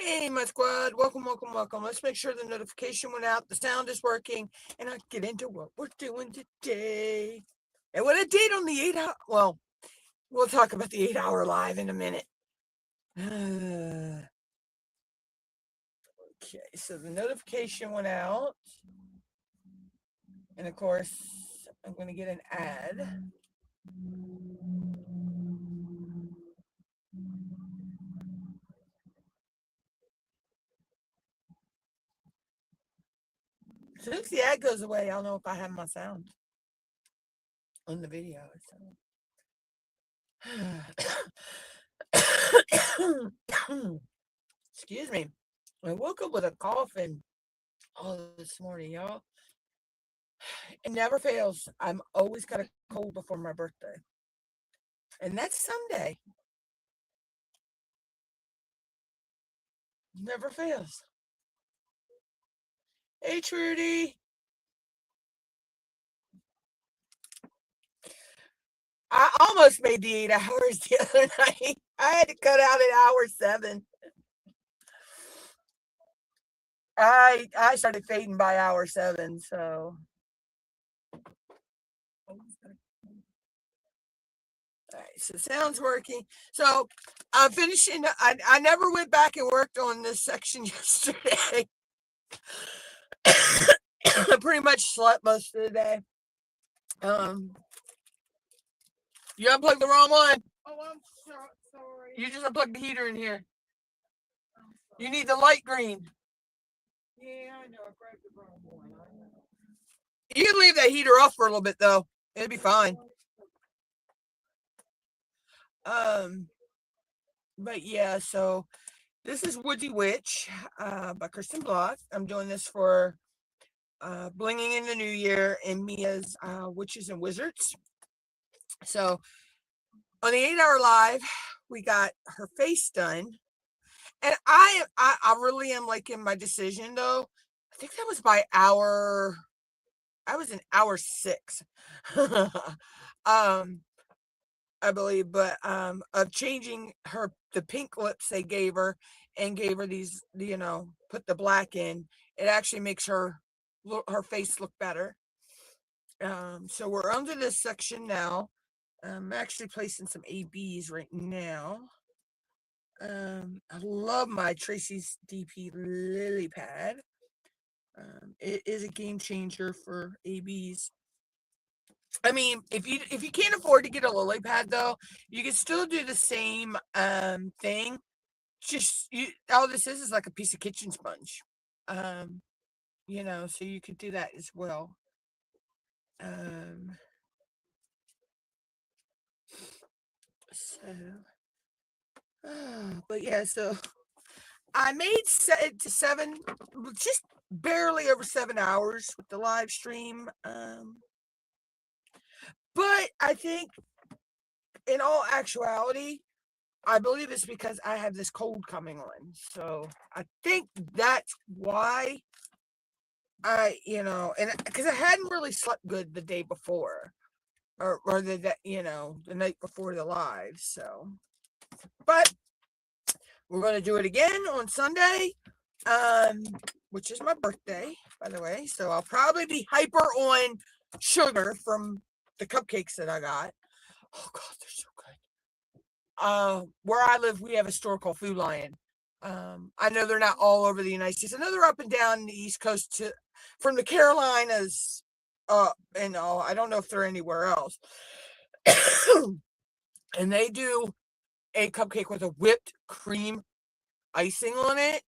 Hey, my squad. Welcome, welcome, welcome. Let's make sure the notification went out, the sound is working, and I'll get into what we're doing today. And what I did on the 8 hour, well, we'll talk about the 8 hour live in a minute. Okay, so the notification went out. And of course, I'm going to get an ad. As soon as the ad goes away, I'll know if I have my sound on the video. Excuse me. I woke up with a cough and all this morning, y'all. It never fails. I'm always got a cold before my birthday. And that's Sunday. Never fails. Hey, Trudy. I almost made the 8 hours the other night. I had to cut out at hour 7. I started fading by hour 7, so. All right, so sound's working. So I'm finishing. I never went back and worked on this section yesterday. I pretty much slept most of the day. You unplugged the wrong one. Oh, I'm sorry. You just unplugged the heater in here. You need the light green. Yeah, I know. I grabbed the wrong one. You can leave that heater off for a little bit, though. It'll be fine. But yeah, so this is Woodsy Witch by Kristen Block. I'm doing this for Blinging in the New Year and Mia's Witches and Wizards. So on the 8 hour live, we got her face done. And I really am liking my decision, though. I think that was by hour. I was in hour 6. I believe, but of changing the pink lips they gave her and gave her these, put the black in. It actually makes her face look better. So we're under this section now. I'm actually placing some ABs right now. I love my Tracy's DP lily pad. It is a game changer for ABs. I mean, if you can't afford to get a lily pad, though, you can still do the same thing. Just all this is like a piece of kitchen sponge. So you could do that as well. But yeah, so I made 7, just barely over 7 hours with the live stream. But I think, in all actuality, I believe it's because I have this cold coming on. So I think that's why and because I hadn't really slept good the day before, or the night before the live. So, but we're going to do it again on Sunday, which is my birthday, by the way. So I'll probably be hyper on sugar from the cupcakes that I got. Oh God, they're so good. Where I live, we have a store called Food Lion. I know they're not all over the United States. I know they're up and down the East Coast from the Carolinas, and all. I don't know if they're anywhere else. And they do a cupcake with a whipped cream icing on it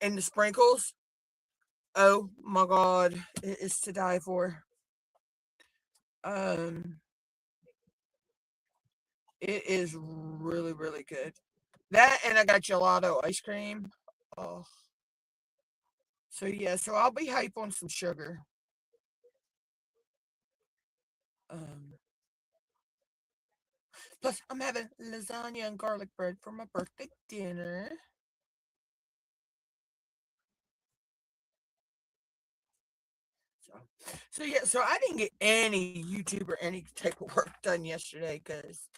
and the sprinkles. Oh my God, it is to die for. It is really, really good. That, and I got gelato ice cream. Oh. So yeah, so I'll be hype on some sugar. Plus, I'm having lasagna and garlic bread for my birthday dinner. So yeah, so I didn't get any YouTube or any type of work done yesterday because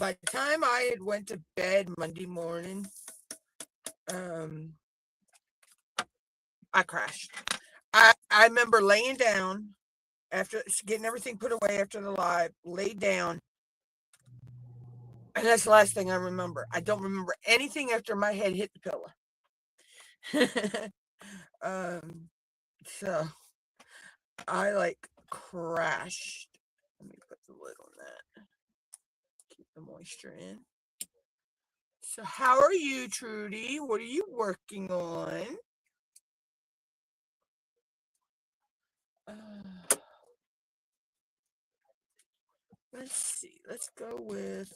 By the time I had went to bed Monday morning, I crashed. I remember laying down after getting everything put away after the live, laid down, and that's the last thing I remember. I don't remember anything after my head hit the pillow. So I like crashed. Let me put the lid on that. Keep the moisture in. So how are you, Trudy? What are you working on? Let's see. Let's go with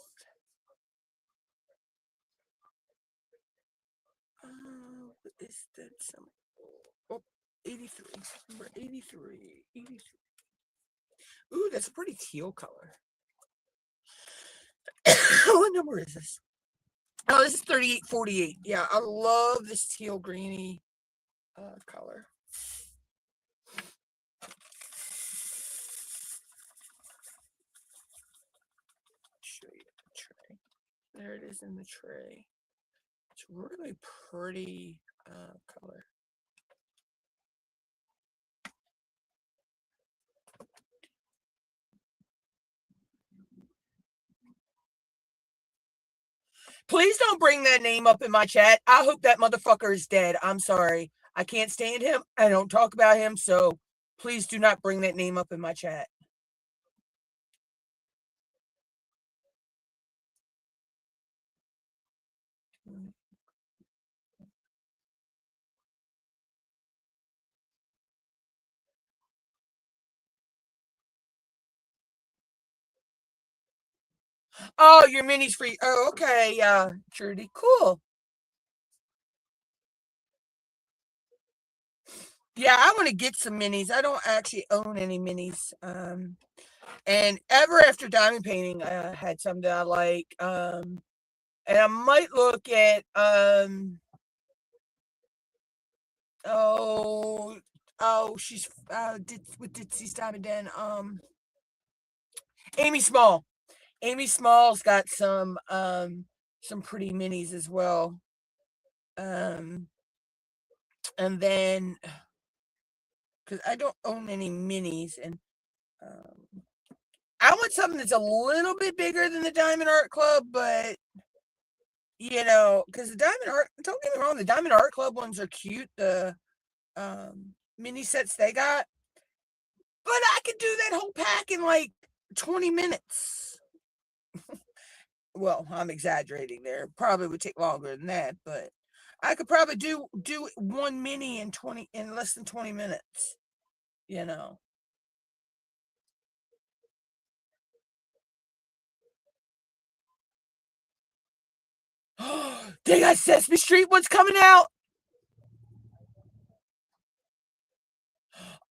what is that? Some 83. Number 83. 83. Ooh, that's a pretty teal color. What number is this? Oh, this is 3848. Yeah, I love this teal greeny color. Show you the tray. There it is in the tray. It's really pretty color. Please don't bring that name up in my chat. I hope that motherfucker is dead. I'm sorry. I can't stand him. I don't talk about him. So please do not bring that name up in my chat. Oh, your mini's free. Oh, okay. Yeah, Trudy. Cool. Yeah, I want to get some minis. I don't actually own any minis. And ever after diamond painting, I had some that I like. And I might look at she's with Ditsy's Diamond Den. Amy Small. Amy Small's got some pretty minis as well. And then because I don't own any minis, and I want something that's a little bit bigger than the Diamond Art Club, but because the Diamond Art, don't get me wrong, the Diamond Art Club ones are cute. The mini sets they got, but I could do that whole pack in like 20 minutes. Well, I'm exaggerating there. Probably would take longer than that, but I could probably do one mini in less than 20 minutes. They got Sesame Street ones coming out.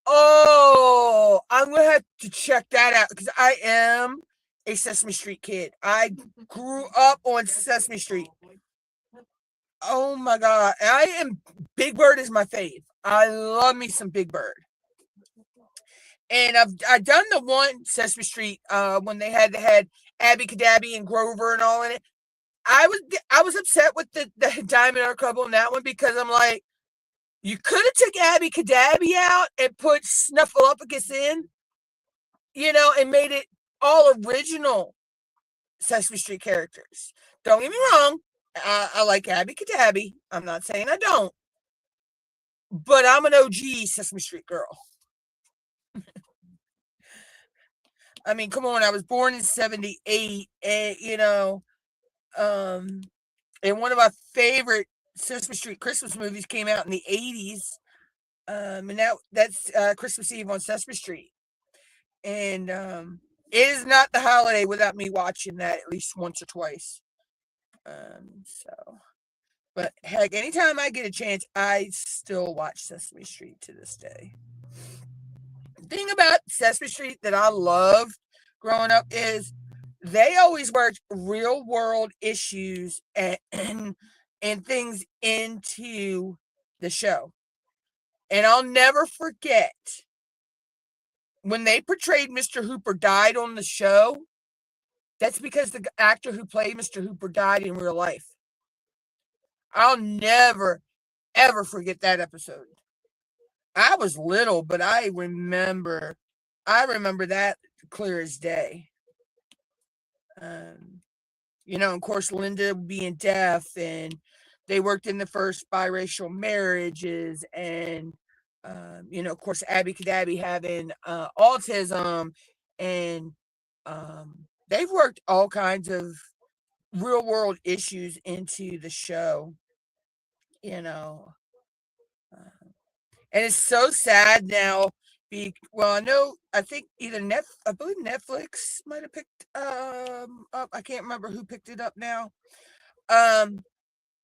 Oh, I'm gonna have to check that out because I am a Sesame Street kid. I grew up on Sesame Street. Oh my god, Big Bird is my fave. I love me some Big Bird. And I've done the one Sesame Street when they had Abby Cadabby and Grover and all in it. I was upset with the Diamond Art Club on that one because I'm like, you could have took Abby Cadabby out and put Snuffleupagus in, and made it all original Sesame Street characters. Don't get me wrong, I like Abby Cadabby. I'm not saying I don't, but I'm an OG Sesame Street girl. I mean, come on, I was born in 78, and and one of my favorite Sesame Street Christmas movies came out in the 80s. And that's Christmas Eve on Sesame Street. And it is not the holiday without me watching that at least once or twice. But heck, anytime I get a chance, I still watch Sesame Street to this day. The thing about Sesame Street that I loved growing up is they always worked real world issues and things into the show. And I'll never forget when they portrayed Mr. Hooper died on the show. That's because the actor who played Mr. Hooper died in real life. I'll never, ever forget that episode. I was little, but I remember that clear as day. Um, of course, Linda being deaf, and they worked in the first biracial marriages, and of course, Abby Cadabby having autism, and they've worked all kinds of real world issues into the show. You know, and it's so sad now. Well, I think I believe Netflix might have picked up. I can't remember who picked it up now. Um,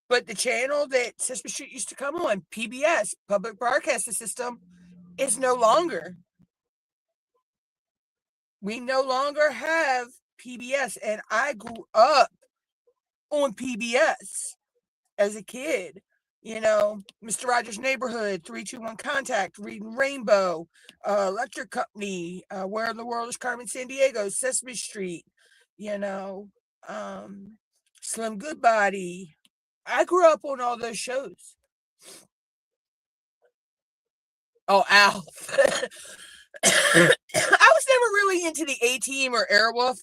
but the channel that Sesame Street used to come on, PBS, Public Broadcasting System, is no longer. We no longer have PBS, and I grew up on PBS as a kid. Mr. Rogers' Neighborhood, 321 Contact, Reading Rainbow, Electric Company, Where in the World is Carmen Sandiego, Sesame Street, you know, Slim Goodbody. I grew up on all those shows. Oh, Alf. I was never really into the A-Team or Airwolf,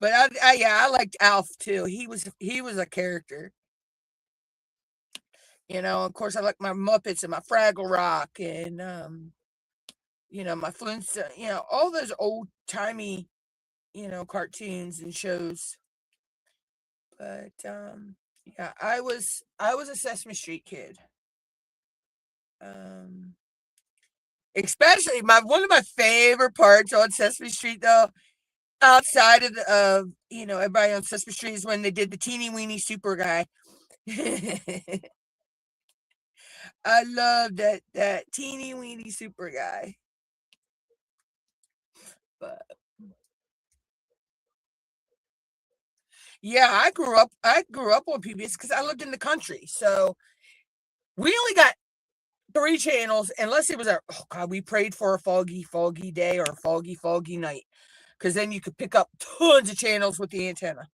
but I liked Alf too. He was a character. Of course, I like my Muppets and my Fraggle Rock and my Flintstones. All those old timey, cartoons and shows. But yeah, I was a Sesame Street kid. Especially one of my favorite parts on Sesame Street, though, outside of everybody on Sesame Street, is when they did the teeny weeny super guy. I love that teeny weeny super guy. But yeah, I grew up on PBS because I lived in the country. So we only got 3 channels, unless it was we prayed for a foggy, foggy day or a foggy, foggy night. Because then you could pick up tons of channels with the antenna.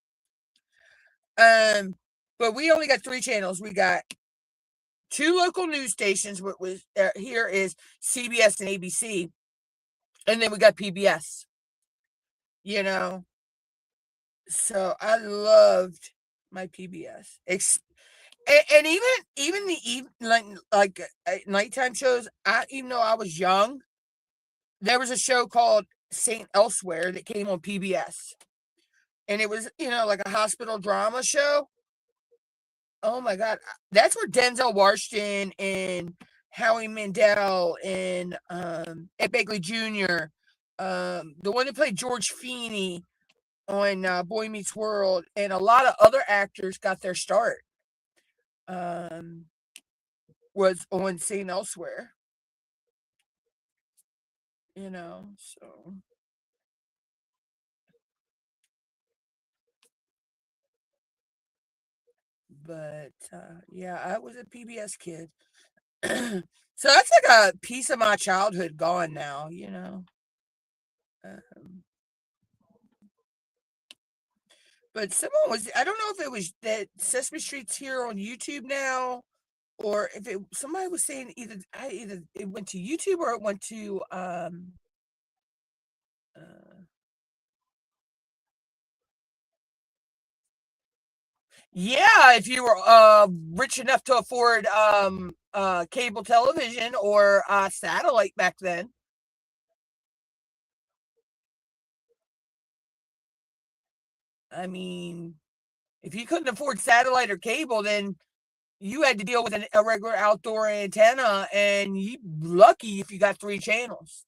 But we only got 3 channels. We got 2 local news stations. What was here is CBS and ABC, and then we got PBS. So I loved my PBS. And even the like nighttime shows. Even though I was young, there was a show called Saint Elsewhere that came on PBS, and it was like a hospital drama show. Oh my God. That's where Denzel Washington and Howie Mandel and Ed Begley Jr., the one that played George Feeney on Boy Meets World, and a lot of other actors got their start, was on St. Elsewhere. So. But yeah, I was a PBS kid. So that's like a piece of my childhood gone now. Um, but I don't know if it was that Sesame Street's here on YouTube now, or if somebody was saying either it went to YouTube or it went to uh, yeah, if you were rich enough to afford cable television or satellite back then. I mean, if you couldn't afford satellite or cable, then you had to deal with a regular outdoor antenna, and you lucky if you got 3 channels.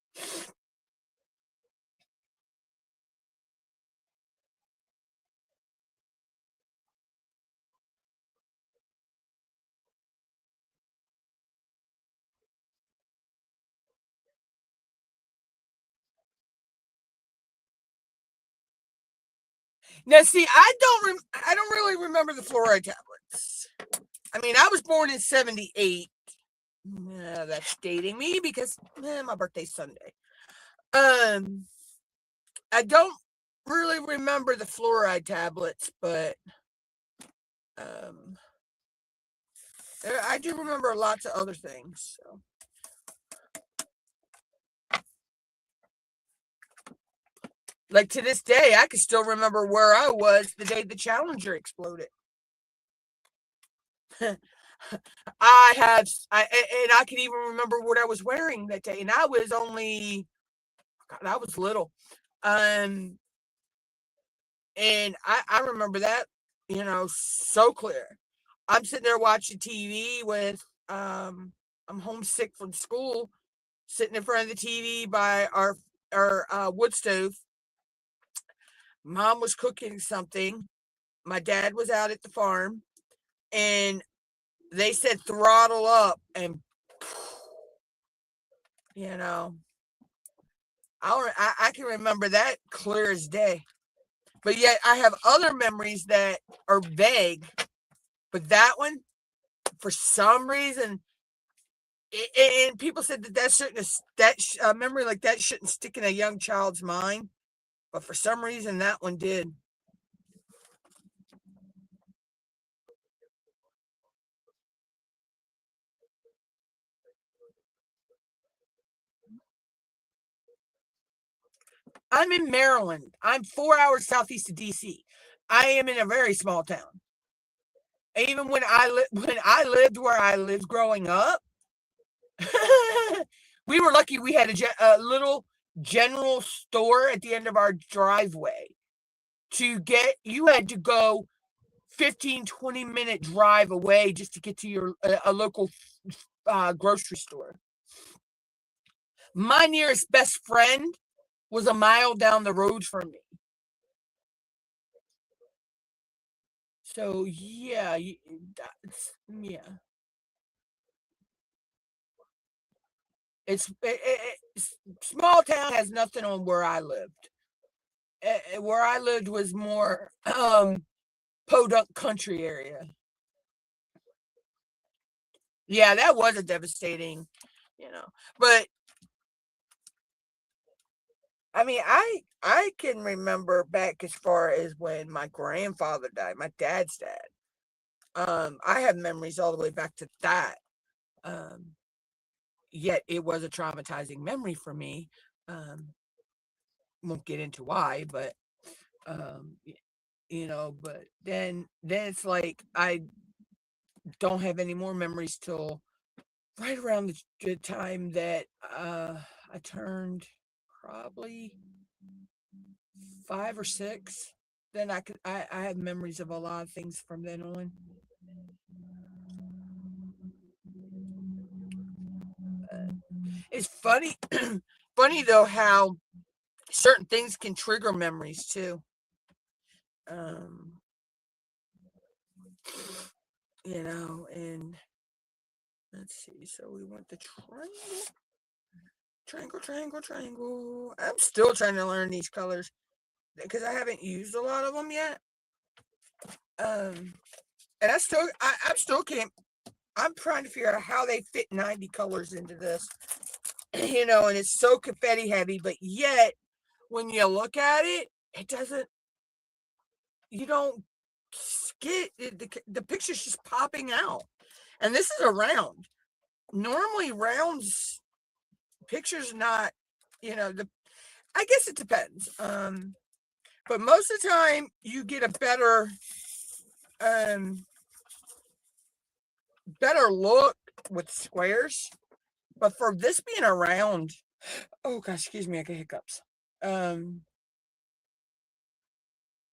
Now, see, I don't really remember the fluoride tablets. I mean, I was born in '78. That's dating me because my birthday's Sunday. I don't really remember the fluoride tablets, but um, I do remember lots of other things. So. Like to this day, I can still remember where I was the day the Challenger exploded. And I can even remember what I was wearing that day, and I was only, God, I was little, um, and I remember that, so clear. I'm sitting there watching TV with, I'm homesick from school, sitting in front of the TV by our wood stove. Mom was cooking something. My dad was out at the farm, and they said throttle up, and you know, I can remember that clear as day. But yet I have other memories that are vague. But that one, for some reason, and people said that shouldn't that memory like that shouldn't stick in a young child's mind. But for some reason, that one did. I'm in Maryland. I'm 4 hours southeast of DC. I am in a very small town. Even when I lived where I lived growing up, we were lucky we had a little general store at the end of our driveway. You had to go 15-20 minute drive away just to get to your a local grocery store. My nearest best friend was a mile down the road from me. So yeah, yeah. Small town has nothing on where I lived. Where I lived was more podunk country area. Yeah, that was a devastating, you know. But I mean, I can remember back as far as when my grandfather died, my dad's dad. I have memories all the way back to that. Um, Yet it was a traumatizing memory for me. Um, won't get into why, but um, but then it's like I don't have any more memories till right around the time that I turned probably 5 or 6. Then I have memories of a lot of things from then on. Uh, it's funny, funny though how certain things can trigger memories too. Um, and let's see. So we want the triangle. I'm still trying to learn these colors because I haven't used a lot of them yet. Um, and I'm still can't. I'm trying to figure out how they fit 90 colors into this, and it's so confetti heavy, but yet when you look at it, it doesn't. You don't get the picture's just popping out, and this is a round. Normally, rounds pictures not. The I guess it depends. But most of the time, you get a um, better look with squares. But for this being a round, oh gosh, excuse me, I get hiccups. Um,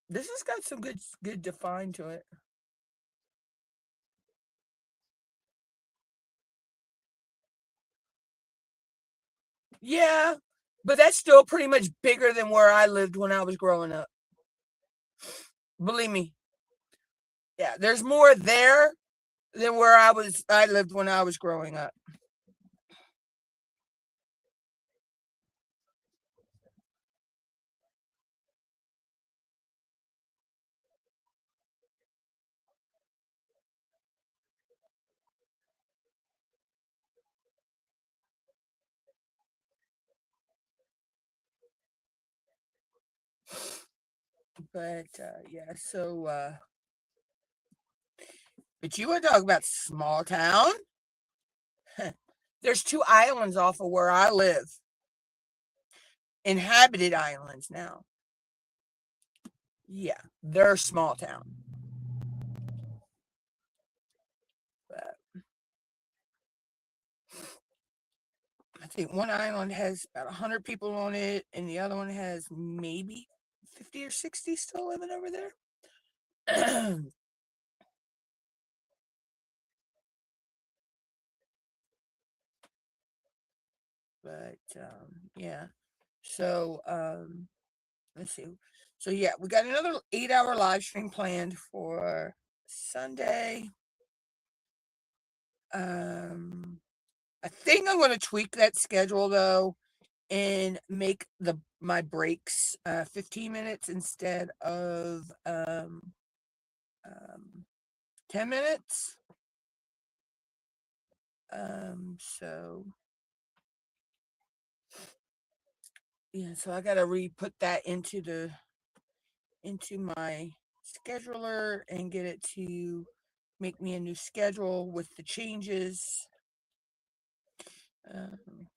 this has got some good define to it. Yeah, but that's still pretty much bigger than where I lived when I was growing up. Believe me. Yeah, there's more there than where I lived when I was growing up. But yeah, so but you want to talk about small town? There's two islands off of where I live, inhabited islands now. Yeah, they're small town. But I think one island has about 100 people on it, and the other one has maybe 50 or 60 still living over there. But yeah. So let's see. So yeah, we got another 8-hour live stream planned for Sunday. I think I'm going to tweak that schedule though and make my breaks 15 minutes instead of 10 minutes. So yeah, so I got to re-put that into my scheduler and get it to make me a new schedule with the changes. Um,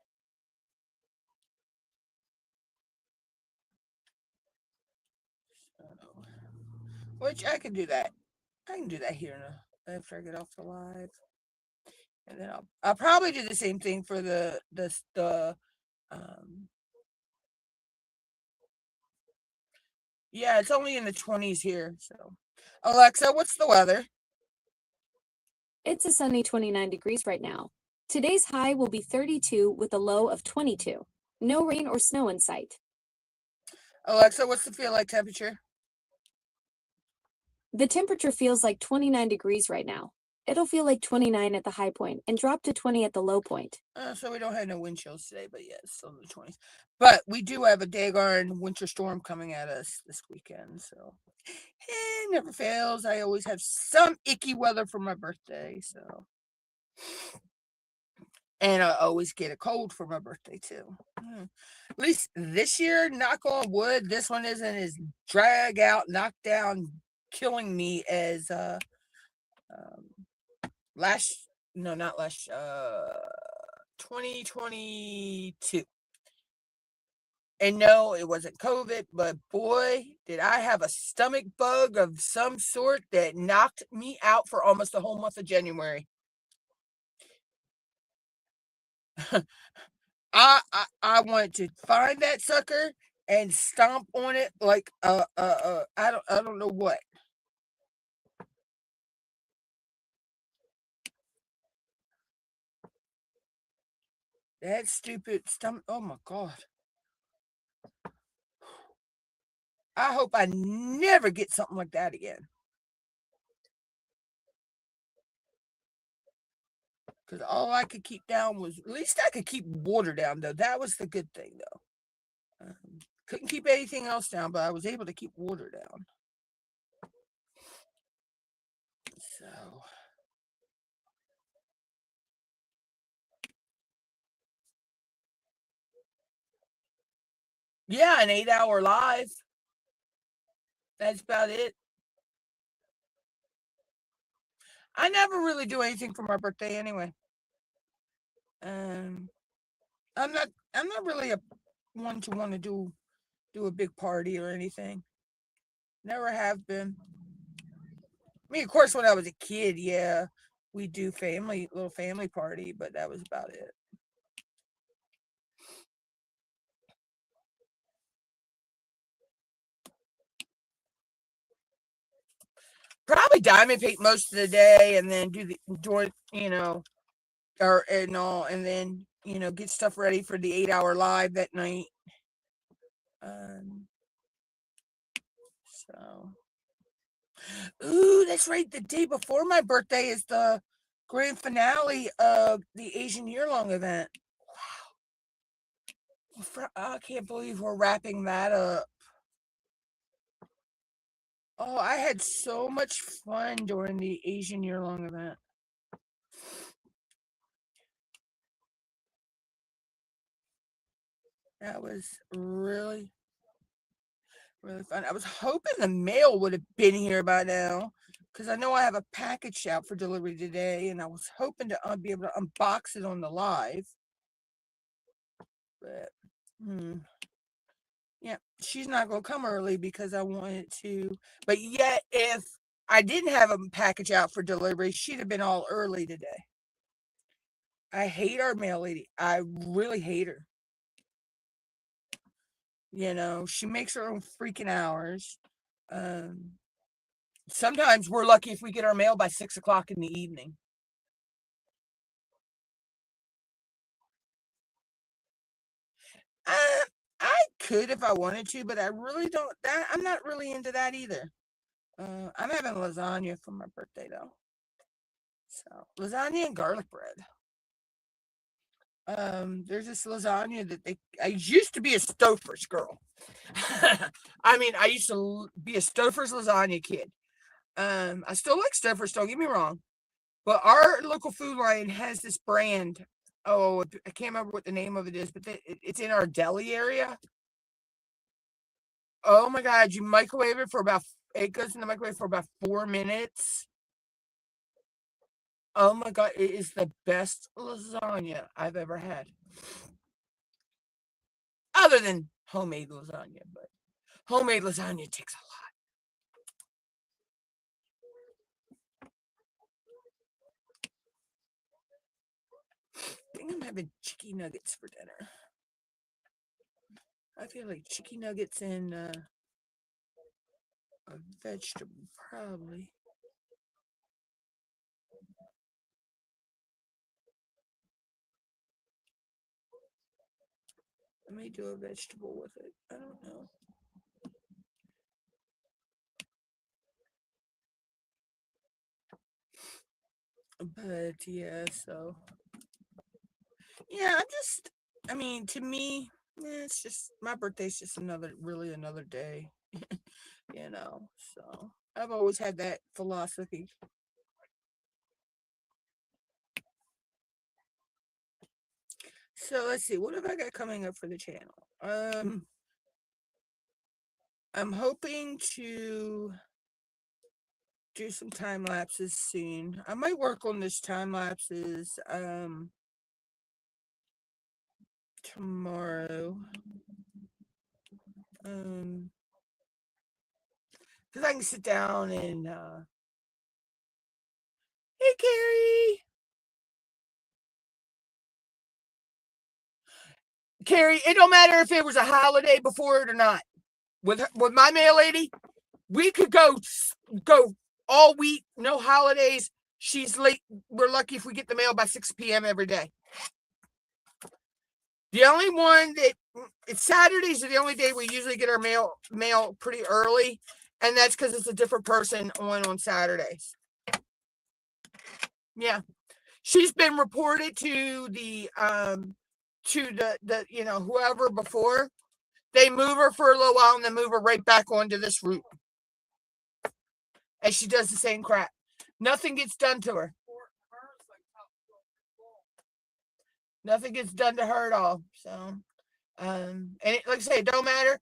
so, which I can do that. I can do that here after I get off the live, and then I'll probably do the same thing for the um. Yeah, it's only in the 20s here. So, Alexa, what's the weather? It's a sunny 29 degrees right now. Today's high will be 32 with a low of 22. No rain or snow in sight. Alexa, what's the feel like temperature? The temperature feels like 29 degrees right now. It'll feel like 29 at the high point and drop to 20 at the low point. So we don't have no wind chills today, but yeah, it's still in the 20s. But we do have a daggone winter storm coming at us this weekend, so it never fails. I always have some icky weather for my birthday, so. And I always get a cold for my birthday too. At least this year, knock on wood, this one isn't as drag out, knocked down, killing me as last. No, not last. 2022. And no, it wasn't COVID, but boy, did I have a stomach bug of some sort that knocked me out for almost the whole month of January. I wanted to find that sucker and stomp on it like I don't know what. That stupid stomach. Oh my god. I hope I never get something like that again. Because all I could keep down was, at least I could keep water down though. That was the good thing though. Couldn't keep anything else down, but I was able to keep water down. So yeah, an 8-hour live. That's about it. I never really do anything for my birthday anyway. Um, I'm not. I'm not really a one to want to do a big party or anything. Never have been. I mean, of course, when I was a kid, yeah, we do little family party, but that was about it. Probably diamond paint most of the day, and then or and all, and then get stuff ready for the 8-hour live that night. Um, so, ooh, that's right. The day before my birthday is the grand finale of the Asian year-long event. Wow, I can't believe we're wrapping that up. Oh, I had so much fun during the Asian year-long event. That was really Really fun. I was hoping the mail would have been here by now, because I know I have a package out for delivery today, and I was hoping to be able to unbox it on the live. But, yeah, she's not going to come early because I wanted to. But yet, if I didn't have a package out for delivery, she'd have been all early today. I hate our mail lady. I really hate her. You know, she makes her own freaking hours. Sometimes we're lucky if we get our mail by 6 o'clock in the evening. I could if I wanted to, but I really don't. I'm not really into that either. I'm having lasagna for my birthday though. So lasagna and garlic bread. There's this lasagna that I used to be a Stouffer's girl. I mean, I used to be a Stouffer's lasagna kid. I still like Stouffer's, don't get me wrong. But our local Food Lion has this brand. Oh, I can't remember what the name of it is, but it's in our deli area. Oh my God, you microwave it for it goes in the microwave for about 4 minutes. Oh my God, it is the best lasagna I've ever had. Other than homemade lasagna, but homemade lasagna takes a lot. I think I'm having chicken nuggets for dinner. I feel like chicken nuggets and a vegetable, probably. I may do a vegetable with it. I don't know. But yeah, so yeah, I mean, to me, it's just my birthday's just really another day, you know. So I've always had that philosophy. So let's see, what have I got coming up for the channel? I'm hoping to do some time lapses soon. I might work on this time lapses tomorrow. Because I can sit down and hey Carrie. Carrie, it don't matter if it was a holiday before it or not. With my mail lady, we could go all week, no holidays. She's late. We're lucky if we get the mail by 6 p.m. every day. The only one that it's Saturdays are the only day we usually get our mail pretty early, and that's because it's a different person on Saturdays. Yeah, she's been reported to the whoever before. They move her for a little while and then move her right back onto this route. And she does the same crap. Nothing gets done to her. Nothing gets done to her at all. So, and like I say, it don't matter.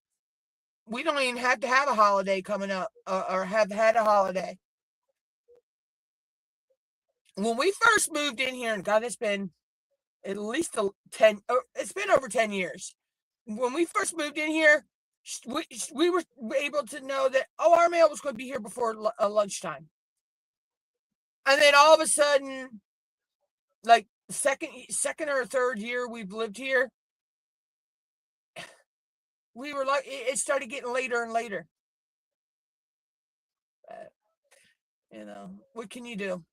We don't even have to have a holiday coming up or have had a holiday. When we first moved in here, and God, it's been at least it's been over 10 years. When we first moved in here, we were able to know that, our mail was going to be here before lunchtime. And then all of a sudden, like second or third year we've lived here, we were like, it started getting later and later. But, what can you do?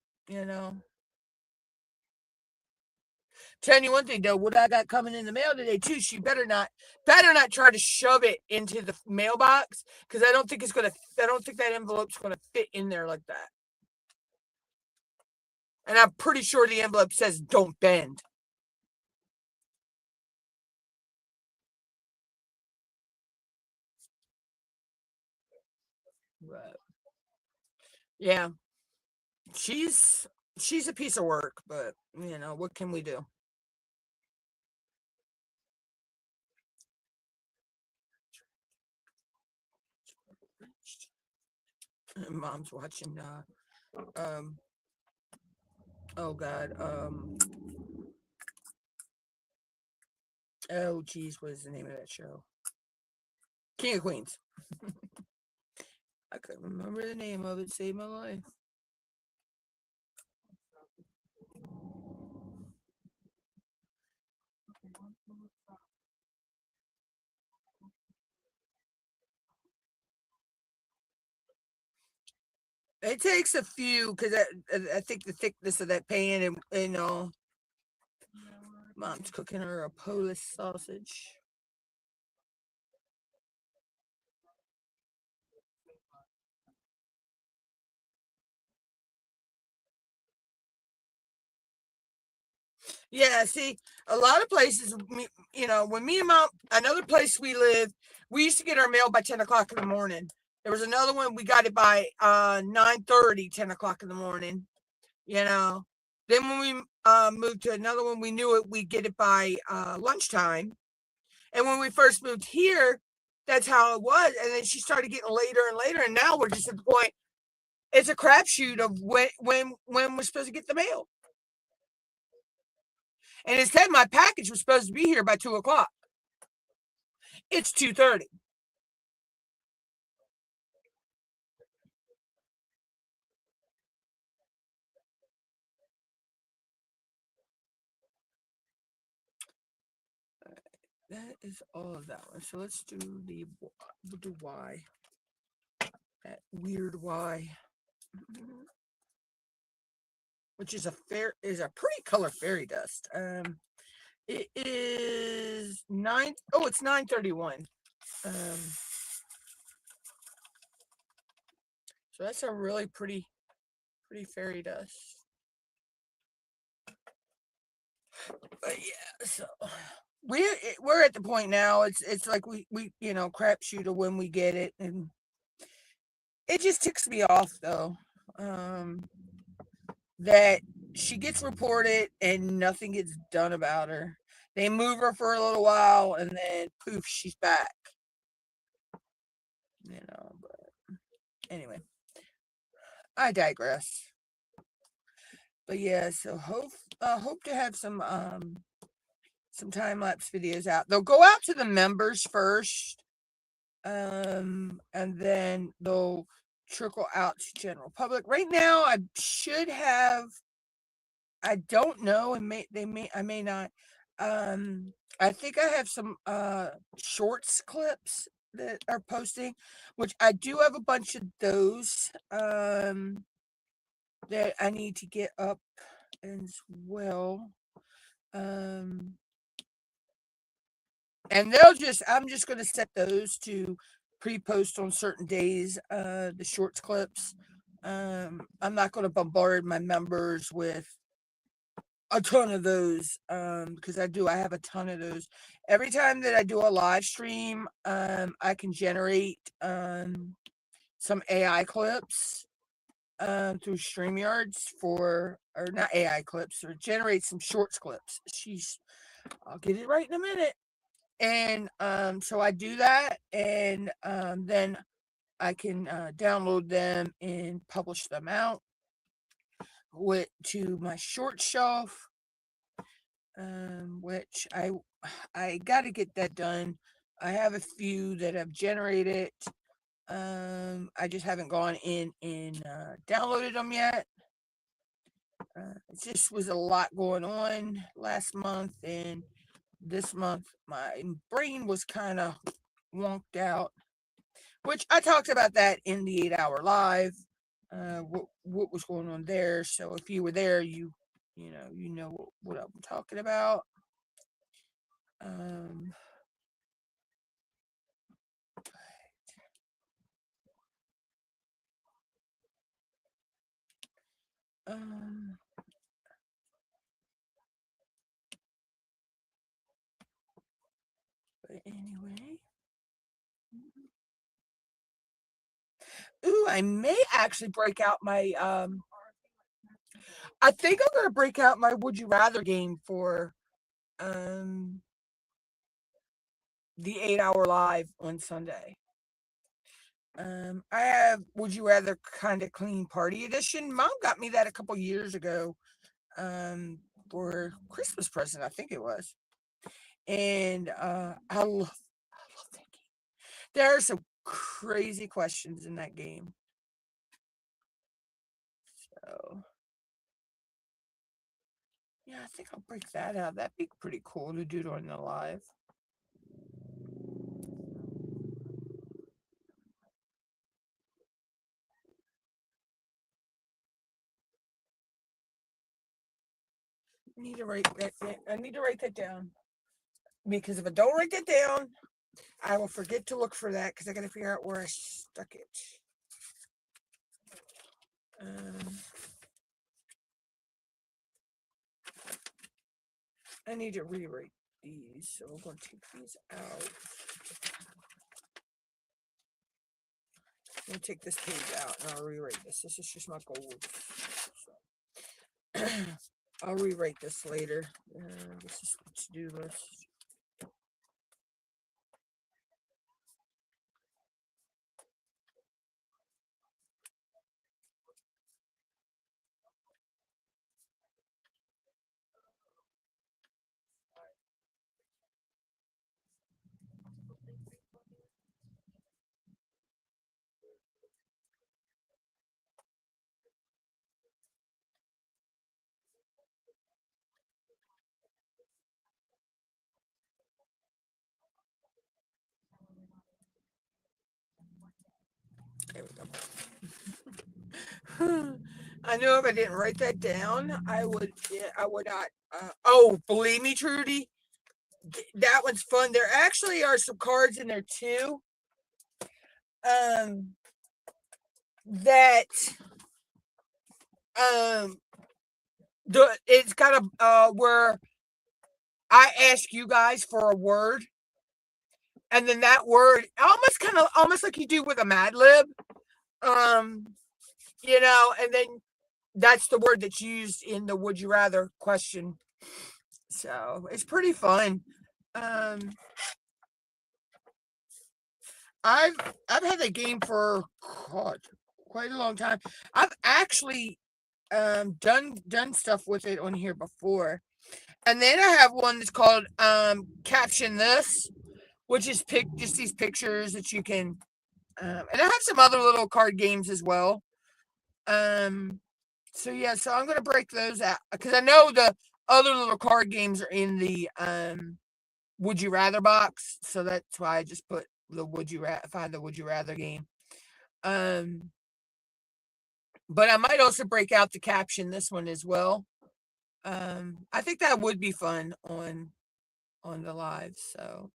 Telling you one thing though, what I got coming in the mail today too, she better not try to shove it into the mailbox, because I don't think that envelope's gonna fit in there like that. And I'm pretty sure the envelope says don't bend. But yeah, she's a piece of work, but what can we do? Mom's watching, oh God, oh geez, what is the name of that show? King of Queens. I couldn't remember the name of it. Saved my life. It takes a few because I think the thickness of that pan and Mom's cooking her a Polish sausage. Yeah, see, a lot of places, when me and Mom, another place we live, we used to get our mail by 10 o'clock in the morning. There was another one, we got it by 9:30, 10 o'clock in the morning, you know. Then when we moved to another one, we knew it, we'd get it by lunchtime. And when we first moved here, that's how it was. And then she started getting later and later. And now we're just at the point, it's a crapshoot of when we're supposed to get the mail. And instead, my package was supposed to be here by 2 o'clock. It's 2:30. That is all of that one. So let's do the Y. That weird Y. Which is a pretty color fairy dust. It is it's 9:31. So that's a really pretty fairy dust. But yeah, so we're at the point now. It's like we crapshoot of when we get it, and it just ticks me off though. That she gets reported and nothing gets done about her. They move her for a little while and then poof, she's back. But anyway, I digress. But yeah, so hope to have some time lapse videos out. They'll go out to the members first, and then they'll trickle out to general public. Right now, I should have. I don't know, and I may not. I think I have some shorts clips that are posting, which I do have a bunch of those that I need to get up as well. And I'm just going to set those to pre-post on certain days, the shorts clips. I'm not going to bombard my members with a ton of those, because I have a ton of those. Every time that I do a live stream, I can generate some AI clips through StreamYards or not AI clips, or generate some shorts clips. I'll get it right in a minute. And so I do that, and then I can download them and publish them out to my short shelf, which I got to get that done. I have a few that I've generated. I just haven't gone in and downloaded them yet. It just was a lot going on last month, and this month my brain was kind of wonked out, which I talked about that in the 8-hour live, what was going on there. So if you were there, you know what I'm talking about. But anyway. Ooh, I may actually break out my I think I'm gonna break out my Would You Rather game for the 8-hour live on Sunday. I have Would You Rather Kind of Clean Party Edition. Mom got me that a couple years ago, for Christmas present, I think it was. And I love that game. There are some crazy questions in that game. So yeah, I think I'll break that out. That'd be pretty cool to do during the live. I need to write that down, because if I don't write that down, I will forget to look for that, because I got to figure out where I stuck it. Um, I need to rewrite these, so we're going to take these out. I'm going to take this page out and I'll rewrite this. This is just my gold. So. I'll rewrite this later. This is the to-do list. There we go. I know if I didn't write that down, I would not. Oh, believe me, Trudy, that one's fun. There actually are some cards in there too. Um, that it's kind of where I ask you guys for a word, and then that word almost like you do with a Mad Lib. And then that's the word that's used in the would you rather question. So it's pretty fun. Um, I've had that game for quite a long time. I've actually done stuff with it on here before. And then I have one that's called Caption This, which is just these pictures that you can and I have some other little card games as well. So yeah, so I'm gonna break those out because I know the other little card games are in the Would You Rather box, so that's why I just put the find the Would You Rather game. Um, but I might also break out the Caption This one as well. I think that would be fun on the live. So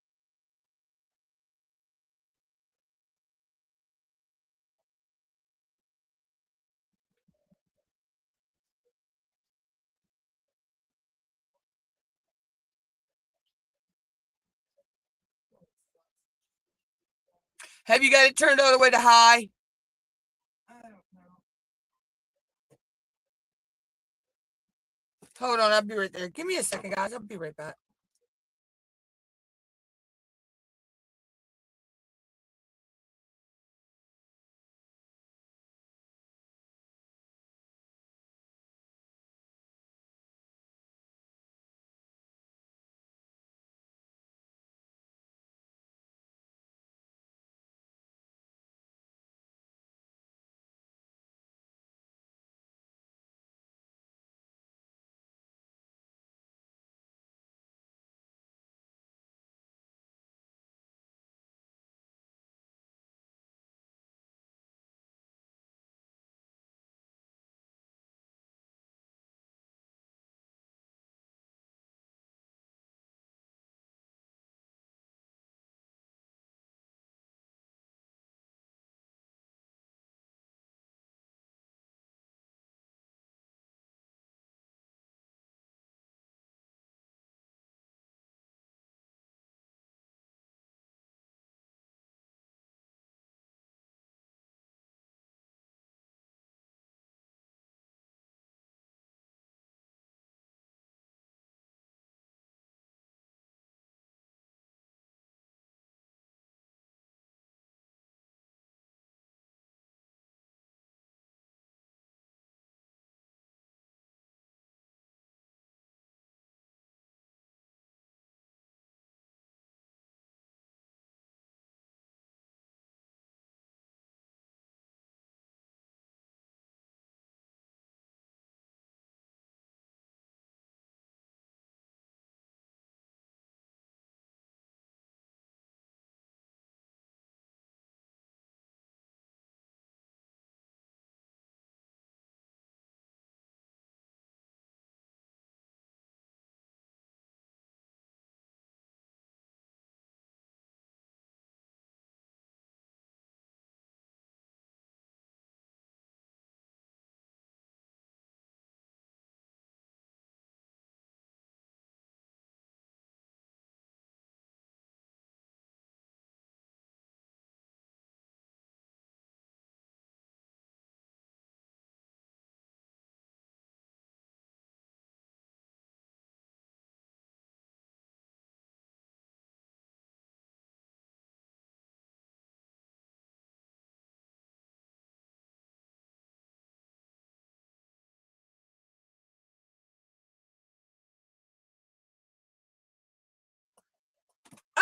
have you got it turned all the way to high? Hold on, I'll be right there. Give me a second, guys. I'll be right back.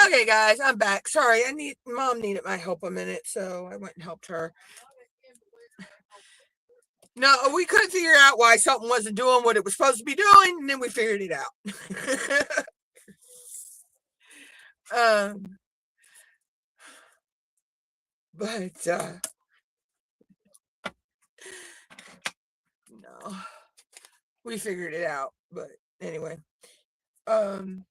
Okay, guys, I'm back. Sorry, Mom needed my help a minute, so I went and helped her. No, we couldn't figure out why something wasn't doing what it was supposed to be doing, and then we figured it out. But no, we figured it out. But anyway, um,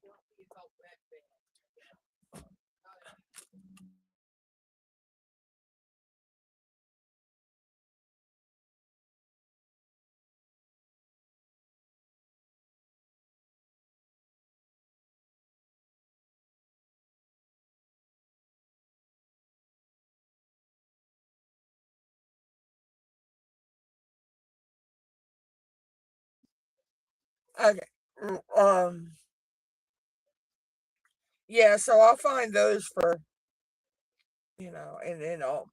okay, um, yeah. So I'll find those for and then I'll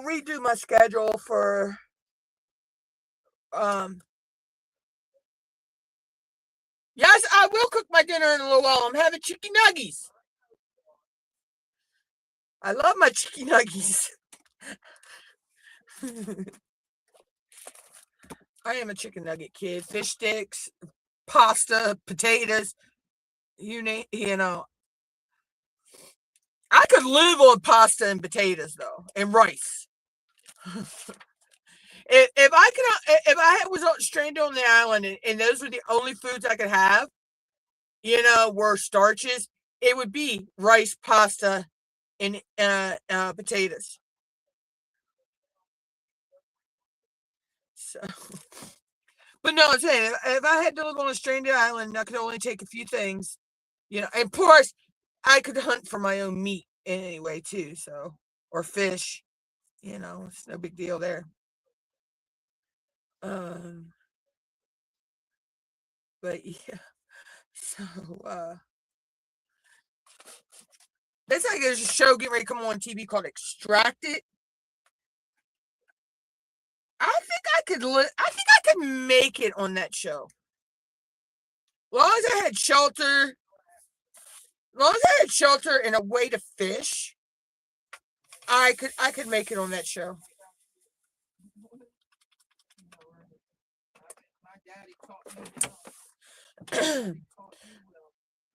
redo my schedule for um. Yes, I will cook my dinner in a little while. I'm having chicken nuggies. I love my chicken nuggies. I am a chicken nugget kid. Fish sticks, pasta, potatoes. I could live on pasta and potatoes though, and rice. If I was stranded on the island and those were the only foods I could have, were starches, it would be rice, pasta, and potatoes. So, but no, I'm saying if I had to live on a stranded island, I could only take a few things, and of course, I could hunt for my own meat anyway too. So, or fish, it's no big deal there. Um, but yeah, so it's like there's a show getting ready to come on TV called Extracted. I think I could make it on that show. As long as I had shelter, and a way to fish, I could make it on that show.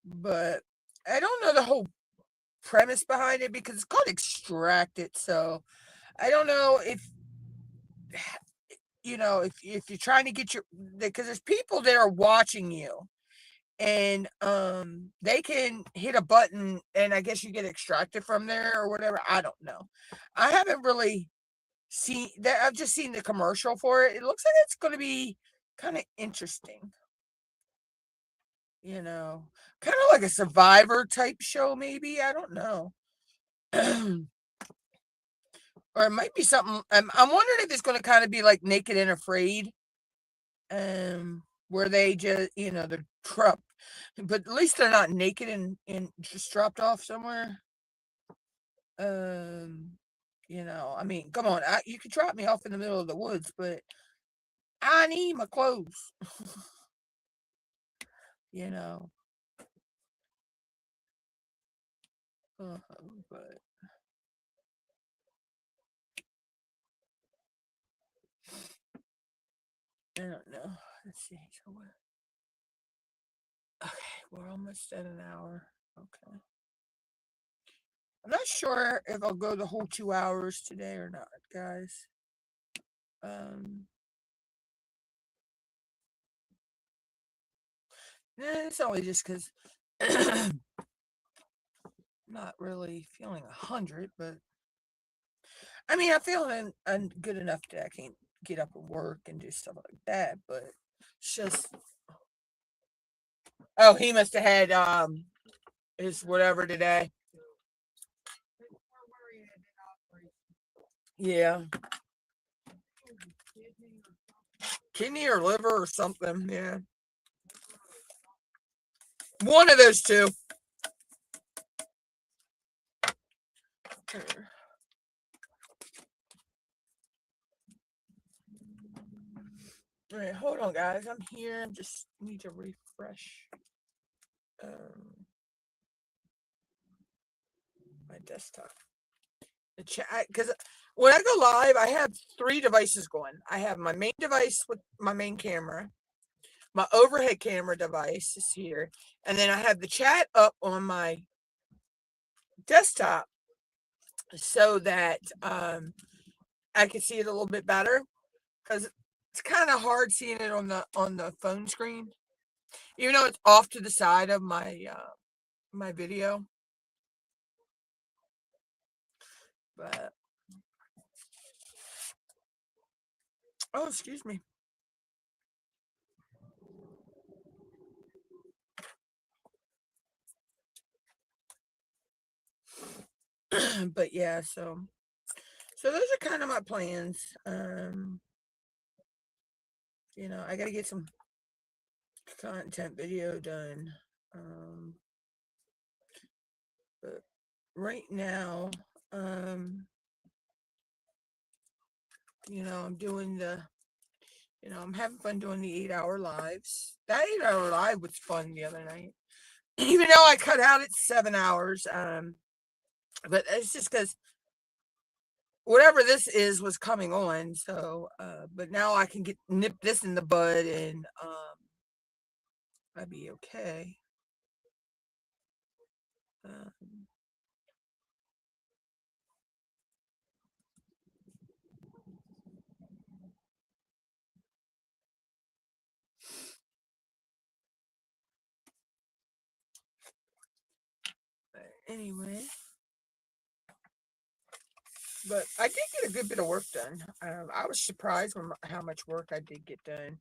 But I don't know the whole premise behind it because it's called Extracted. So I don't know if you're trying to get because there's people that are watching you, and they can hit a button and I guess you get extracted from there or whatever. I don't know. I haven't really seen that. I've just seen the commercial for it. It looks like it's going to be kind of interesting. Kind of like a Survivor type show, maybe. I don't know. Or it might be something. I'm wondering if it's going to kind of be like Naked and Afraid, where they just, they're trapped, but at least they're not naked and just dropped off somewhere. Um, I mean, come on, you could drop me off in the middle of the woods, but I need my clothes. you know, uh, but I don't know. Let's see. So okay, we're almost at an hour. Okay. I'm not sure if I'll go the whole 2 hours today or not, guys. Um, it's only just because I'm not really feeling 100, but I mean, I'm feeling good enough that I can get up and work and do stuff like that. But it's just, oh, he must have had his whatever today. Yeah, kidney or liver or something. Yeah, one of those two. All right, hold on, guys. I'm here. I just need to refresh. Um, my desktop. The chat, because when I go live, I have 3 devices going. I have my main device with my main camera, my overhead camera device is here, and then I have the chat up on my desktop so that I can see it a little bit better, because it's kind of hard seeing it on the phone screen, even though it's off to the side of my my video. But oh, excuse me. But yeah, so those are kind of my plans. I got to get some content video done. But right now, I'm doing I'm having fun doing the 8-hour lives. That 8-hour live was fun the other night, even though I cut out at 7 hours. But it's just because whatever this is was coming on. So, but now I can nip this in the bud, and I'd be okay. Um, anyway, but I did get a good bit of work done. I was surprised when how much work I did get done.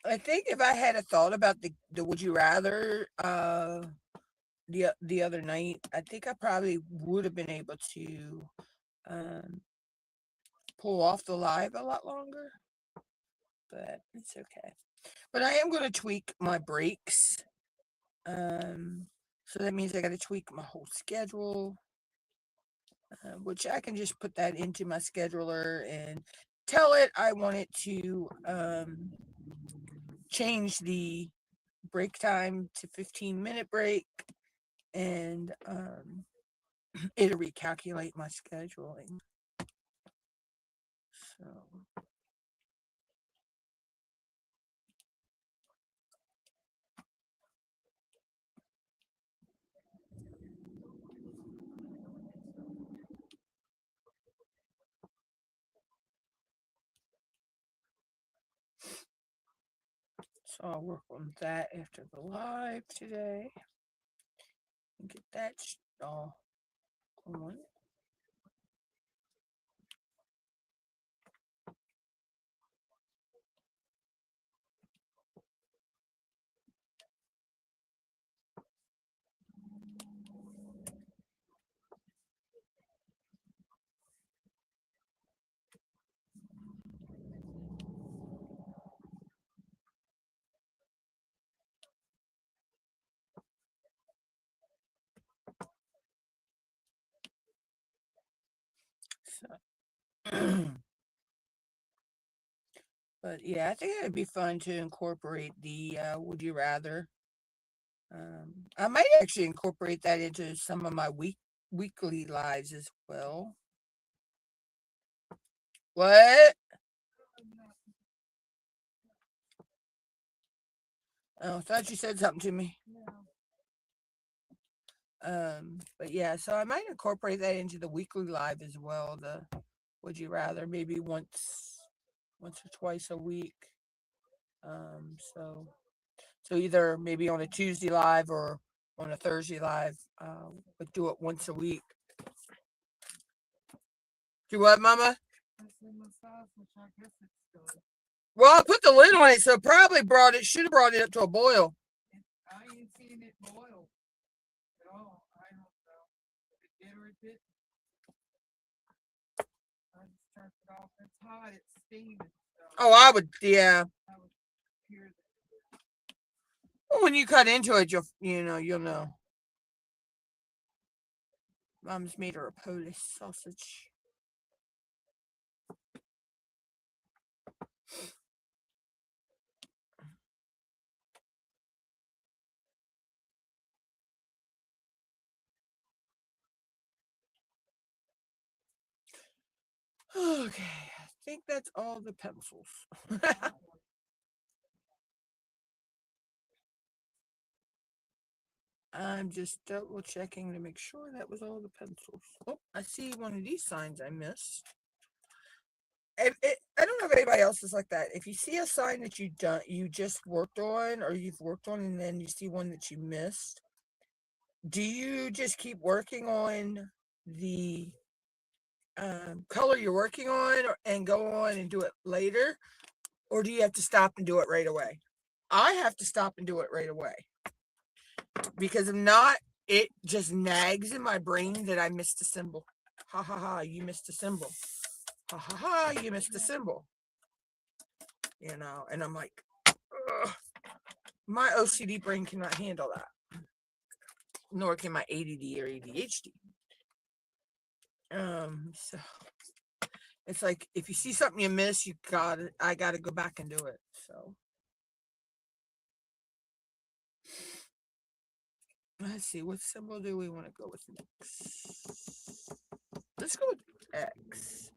But I think if I had a thought about the would you rather the other night, I think I probably would have been able to um pull off the live a lot longer, but it's okay. But I am going to tweak my breaks. So that means I got to tweak my whole schedule, which I can just put that into my scheduler and tell it I want it to change the break time to 15-minute break, and it'll recalculate my scheduling. So I'll work on that after the live today and get that all going. So, but yeah, I think it'd be fun to incorporate the would you rather. I might actually incorporate that into some of my weekly lives as well. What? Oh, I thought you said something to me. But yeah, so I might incorporate that into the weekly live as well. The would you rather, maybe once or twice a week. So either maybe on a Tuesday live or on a Thursday live, but do it once a week. Do what, Mama? Well, I put the lid on it, so probably should have brought it up to a boil. I ain't seen it boil at all. I don't know if it did or it didn't. I just turned it off. It's hot. It's steaming. So oh, I would, yeah. I would hear that. Well, when you cut into it, you'll know. Mom's made her a Polish sausage. Okay, I think that's all the pencils. I'm just double checking to make sure that was all the pencils. Oh, I see one of these signs I missed. I don't know if anybody else is like that. If you see a sign that you just worked on, or you've worked on, and then you see one that you missed, do you just keep working on the color you're working on, and go on and do it later, or do you have to stop and do it right away? I have to stop and do it right away, because if not, it just nags in my brain that I missed a symbol. Ha ha ha! You missed a symbol. Ha ha ha! You missed a symbol. And I'm like, ugh. My OCD brain cannot handle that, nor can my ADD or ADHD. So it's like, if you see something you miss, I gotta go back and do it. So let's see, what symbol do we want to go with next? Let's go with X.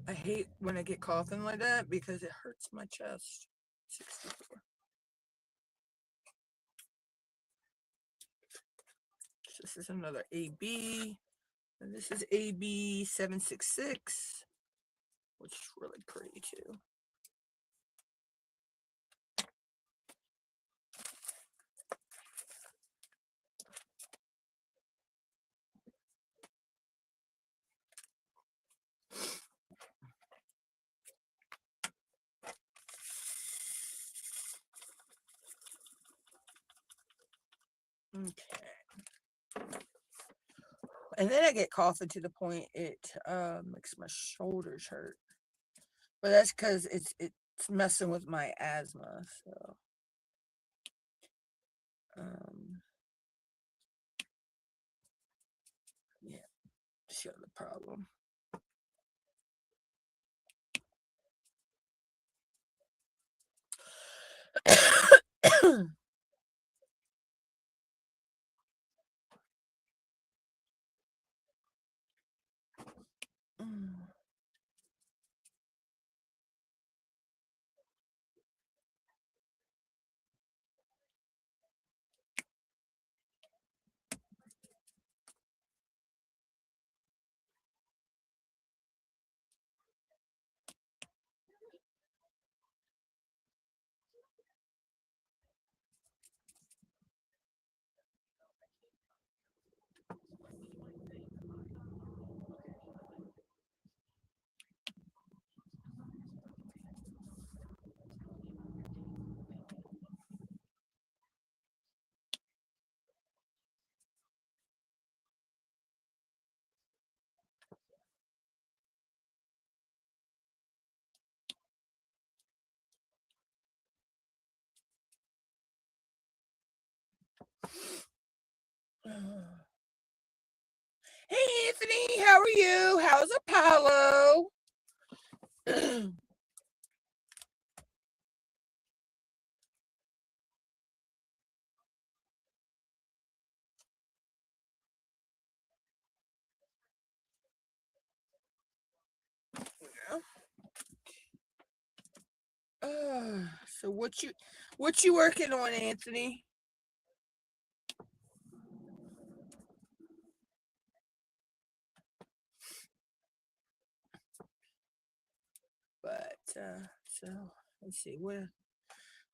I hate when I get coughing like that because it hurts my chest. 64. This is another AB. And this is AB 766, which is really pretty too. Okay. And then I get coughing to the point it makes my shoulders hurt. But that's because it's messing with my asthma. So yeah, that's the other problem. Hey Anthony, how are you? How's Apollo? So what you working on, Anthony? But so let's see, what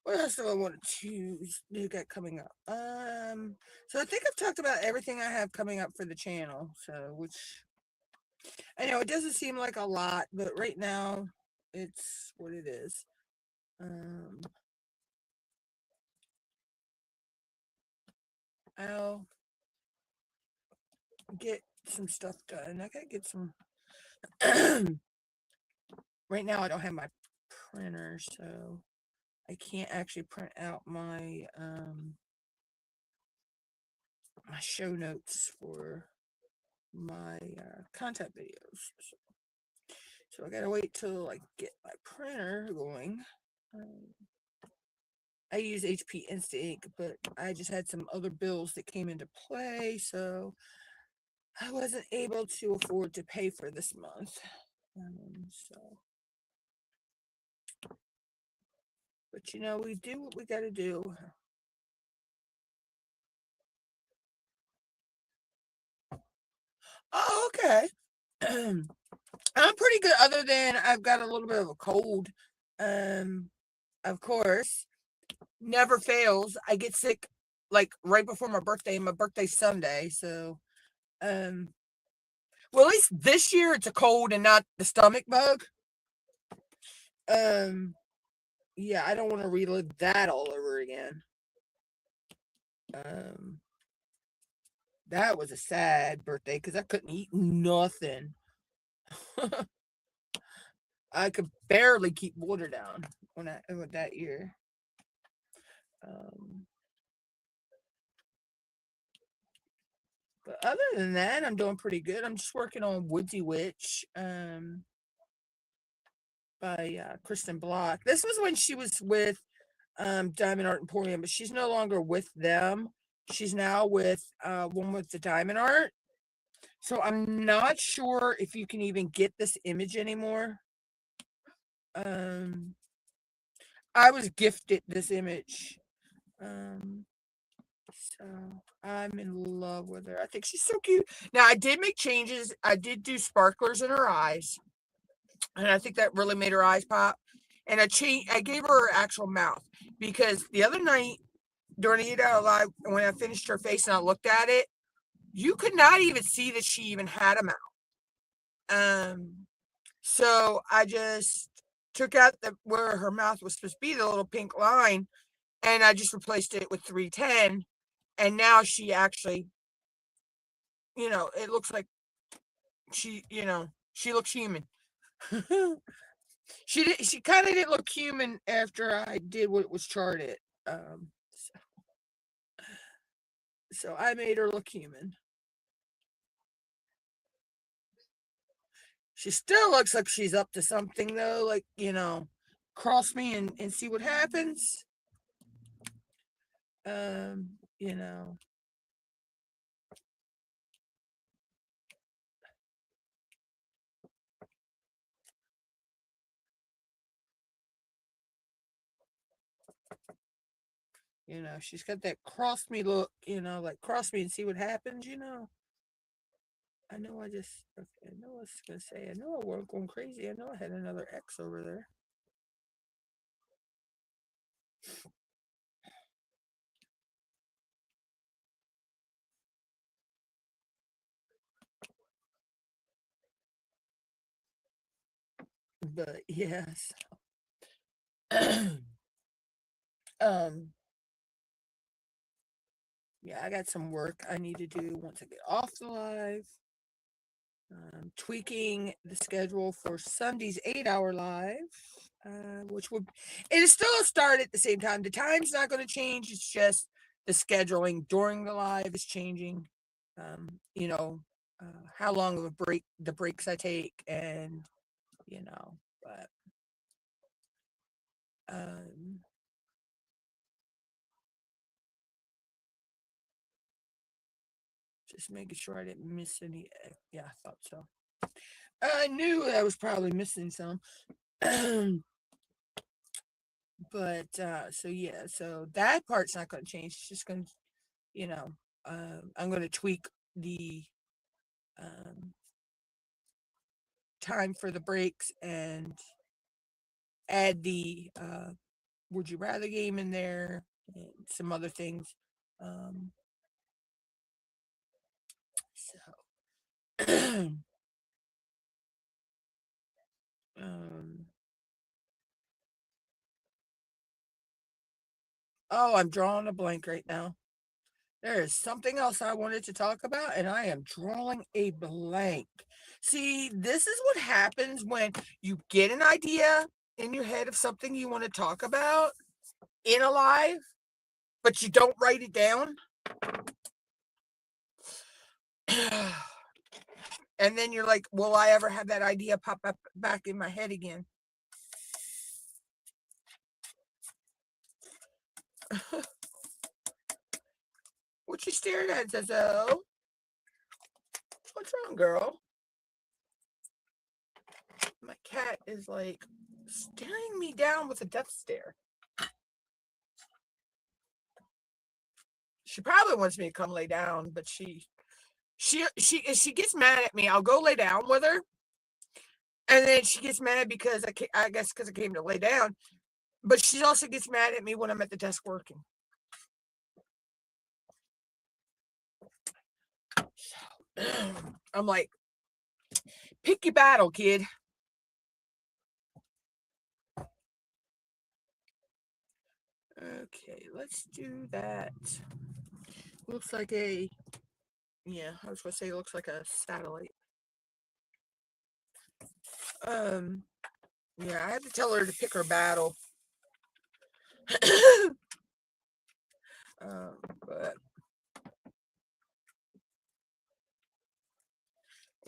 else do I want to choose? You got coming up. So I think I've talked about everything I have coming up for the channel. So, which I know it doesn't seem like a lot, but right now it's what it is. I'll get some stuff done. I gotta get some. Right now I don't have my printer, so I can't actually print out my my show notes for my content videos. So I gotta wait till I get my printer going. I use HP Instant Ink, but I just had some other bills that came into play, so I wasn't able to afford to pay for this month. But you know, we do what we got to do. Oh, okay. I'm pretty good, other than I've got a little bit of a cold. Um, of course, never fails. I get sick like right before my birthday, and my birthday's Sunday, so well, at least this year it's a cold and not the stomach bug. Um, yeah, I don't want to relive that all over again. Um, that was a sad birthday because I couldn't eat nothing. I could barely keep water down when I with that year. Um, but other than that, I'm doing pretty good. I'm just working on Woodsy Witch by Kristen Block. This was when she was with Diamond Art Emporium, but she's no longer with them. She's now with one with the Diamond Art. So I'm not sure if you can even get this image anymore. I was gifted this image. So I'm in love with her. I think she's so cute. Now I did make changes. I did do sparklers in her eyes, and I think that really made her eyes pop. And I gave her her actual mouth, because the other night during the 8 Hour Live, when I finished her face and I looked at it, you could not even see that she even had a mouth. So I just took out where her mouth was supposed to be, the little pink line, and I just replaced it with 310. And now she actually, it looks like she looks human. She kind of didn't look human after I did what was charted. So I made her look human. She still looks like she's up to something, though. Like, cross me and see what happens. You know. She's got that cross me look, like cross me and see what happens, I know I know what I was going to say. I know I wasn't going crazy. I know I had another X over there. But yes. Yeah, I got some work I need to do once I get off the live. Tweaking the schedule for Sunday's 8-hour live, which would it'll still start at the same time. The time's not going to change. It's just the scheduling during the live is changing. You know, how long of a break the breaks I take, and but just making sure I didn't miss any. Yeah, I thought so. I knew I was probably missing some. But so yeah, so that part's not going to change. It's just going to, I'm going to tweak the time for the breaks and add the would you rather game in there and some other things. So oh, I'm drawing a blank right now. There is something else I wanted to talk about, and I am drawing a blank. See, this is what happens when you get an idea in your head of something you want to talk about in a live, but you don't write it down. And then you're like, will I ever have that idea pop up back in my head again? What you staring at, Zazo? What's wrong, girl? My cat is like staring me down with a death stare. She probably wants me to come lay down, but she gets mad at me. I'll go lay down with her, and then she gets mad because I guess because I came to lay down. But she also gets mad at me when I'm at the desk working. So, I'm like, pick your battle, kid. Okay, let's do that. Looks like a, yeah, I was gonna say it looks like a satellite. Yeah, I had to tell her to pick her battle. But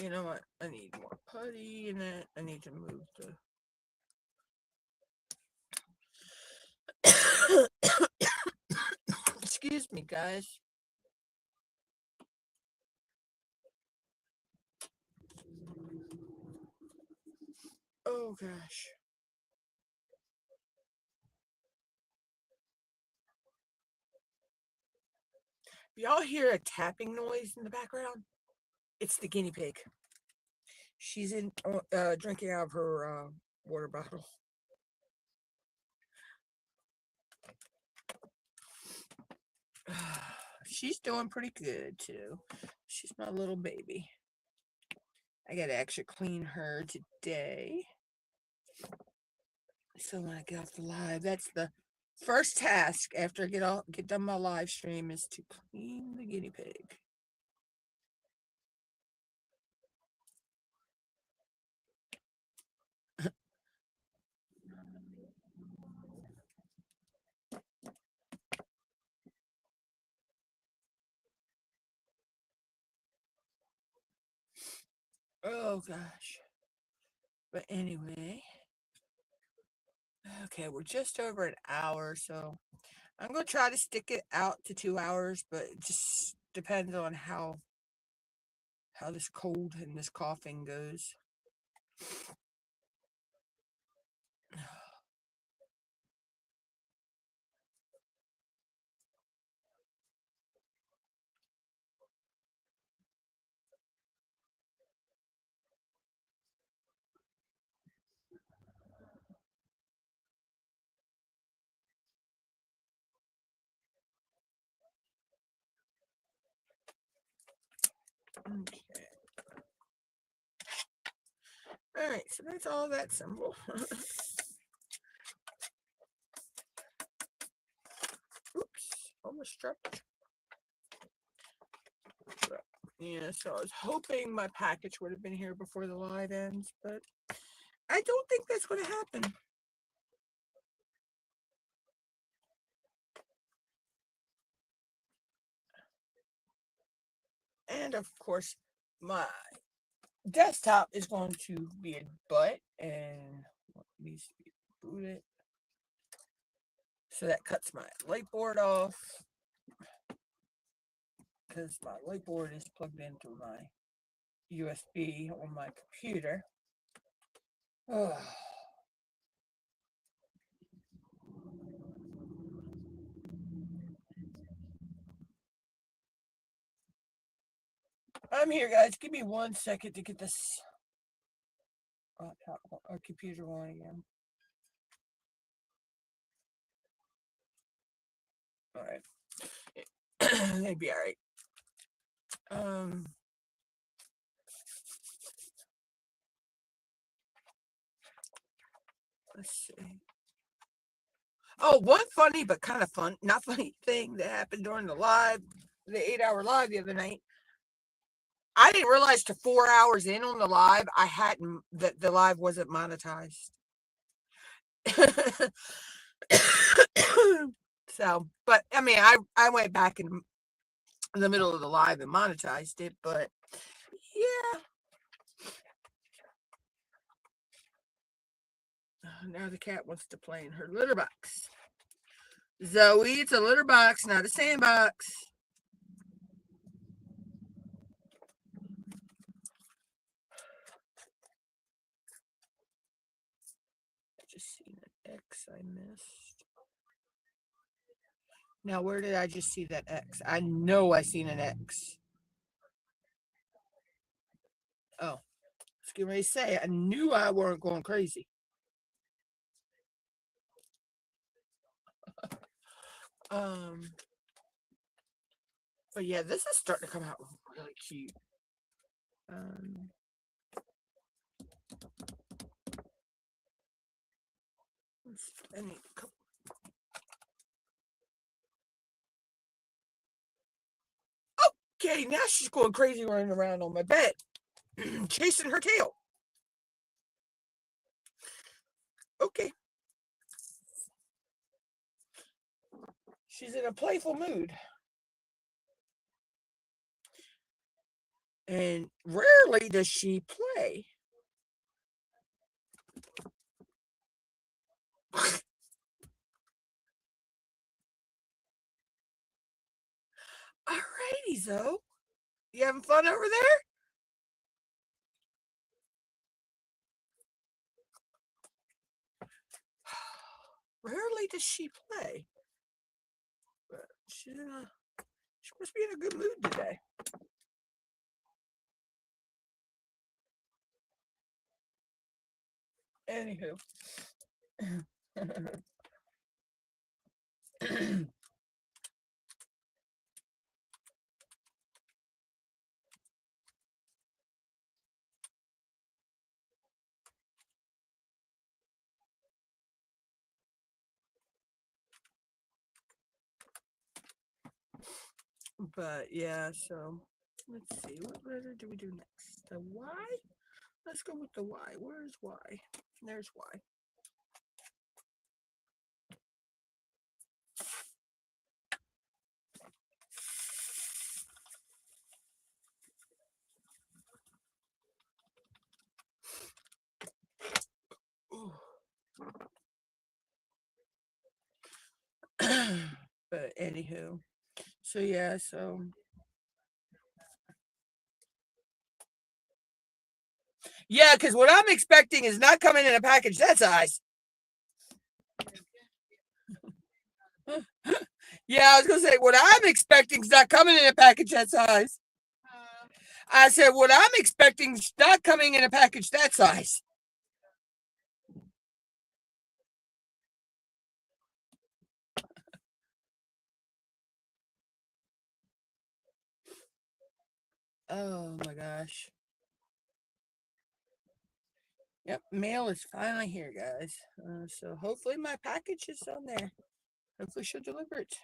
you know what? I need more putty in it. I need to move the. Excuse me, guys. Oh gosh. Y'all hear a tapping noise in the background? It's the guinea pig. She's in drinking out of her water bottle. She's doing pretty good too. She's my little baby. I gotta actually clean her today. So when I get off the live, that's the first task after I get done my live stream is to clean the guinea pig. Oh gosh. But anyway, okay, we're just over an hour, so I'm gonna try to stick it out to 2 hours, but it just depends on how this cold and this coughing goes. Okay. All right, so that's all that symbol. Oops, almost dropped. Yeah, so I was hoping my package would have been here before the live ends, but I don't think that's going to happen. And of course, my desktop is going to be a butt and needs to be booted. So that cuts my light board off because my light board is plugged into my USB on my computer. Oh. I'm here, guys. Give me 1 second to get this computer on again. All right. It'd be all right. Let's see. Oh, one funny but kind of not funny thing that happened during the 8-hour live the other night. I didn't realize to 4 hours in on the live, that the live wasn't monetized. So, but I mean, I went back in the middle of the live and monetized it, but yeah. Now the cat wants to play in her litter box. Zoe, it's a litter box, not a sandbox. I just seen an X I missed. Now, where did I just see that X? I know I seen an X. Oh, I was getting ready to say, I knew I weren't going crazy. But yeah, this is starting to come out really cute. I need a couple. Okay, now she's going crazy running around on my bed, chasing her tail. Okay. She's in a playful mood. And rarely does she play. Alrighty, Zoe. You having fun over there? Rarely does she play. But she must be in a good mood today. Anywho. But yeah, so let's see. What letter do we do next? The Y? Let's go with the Y. Where's Y? There's Y. But anywho, so yeah, so yeah, because what I'm expecting is not coming in a package that size. Yeah, I was gonna say what I'm expecting is not coming in a package that size. I said what I'm expecting is not coming in a package that size. Oh my gosh. Yep, mail is finally here, guys. So hopefully my package is on there. Hopefully she'll deliver it.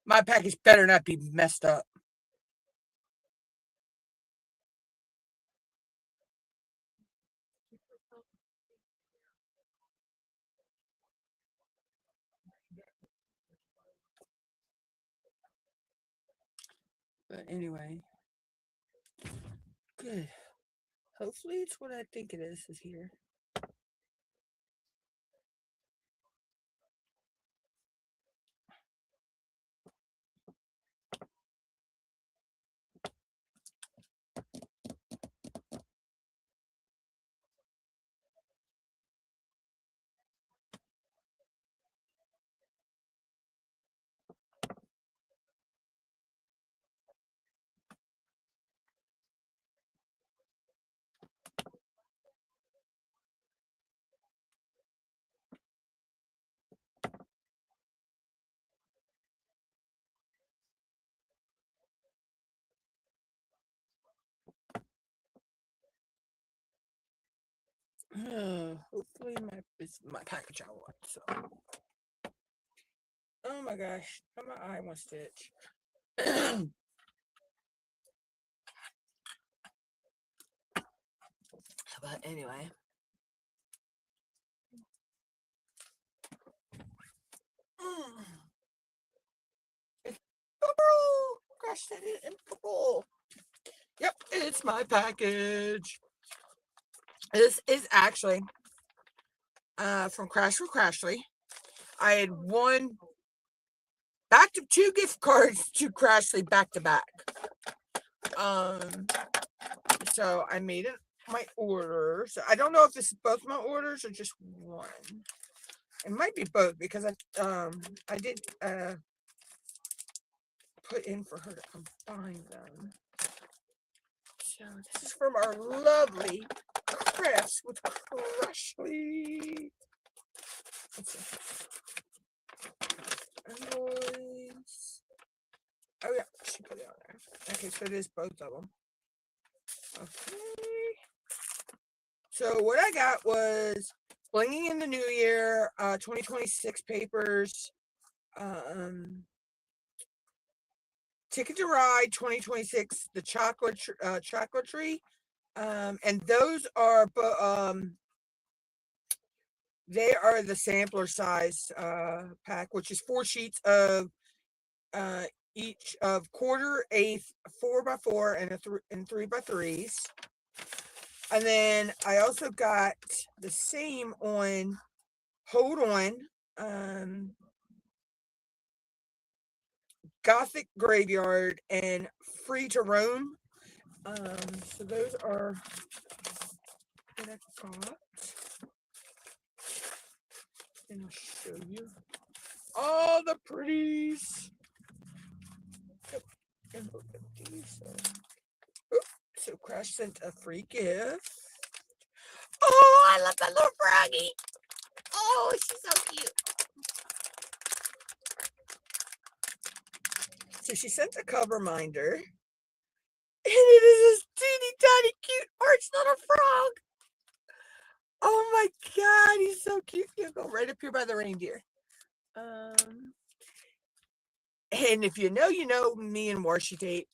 My package better not be messed up. But anyway, good. Hopefully it's what I think it is here. Hopefully it's my package I want. So, oh my gosh, my eye wants to itch. But anyway, It's purple. Gosh, that is in purple. Yep, it's my package. This is actually from Crash for Crashly. I had won back to 2 gift cards to Crashly back to back. So I made it my orders. I don't know if this is both my orders or just one. It might be both because I did put in for her to combine them. So this is from our lovely Crafts with Crashly. Let's see. Alloys. Oh yeah, she put it on there. Okay, so it is both of them. Okay. So what I got was Blinging in the New Year, 2026 papers, Ticket to Ride 2026, the chocolate tree, and those are they are the sampler size pack, which is 4 sheets of each of quarter, eighth, 4x4, and 3x3s. And then I also got the same on Hold On, Gothic Graveyard, and Free to Roam. So those are what I got. And I'll show you all the pretties. Yep. And look at these. So Crash sent a free gift. Oh, I love that little froggy. Oh, she's so cute. So she sent a cover minder. And it is a teeny tiny cute orange little frog. Oh my god, he's so cute. He'll go right up here by the reindeer. And if you know me and washi tape.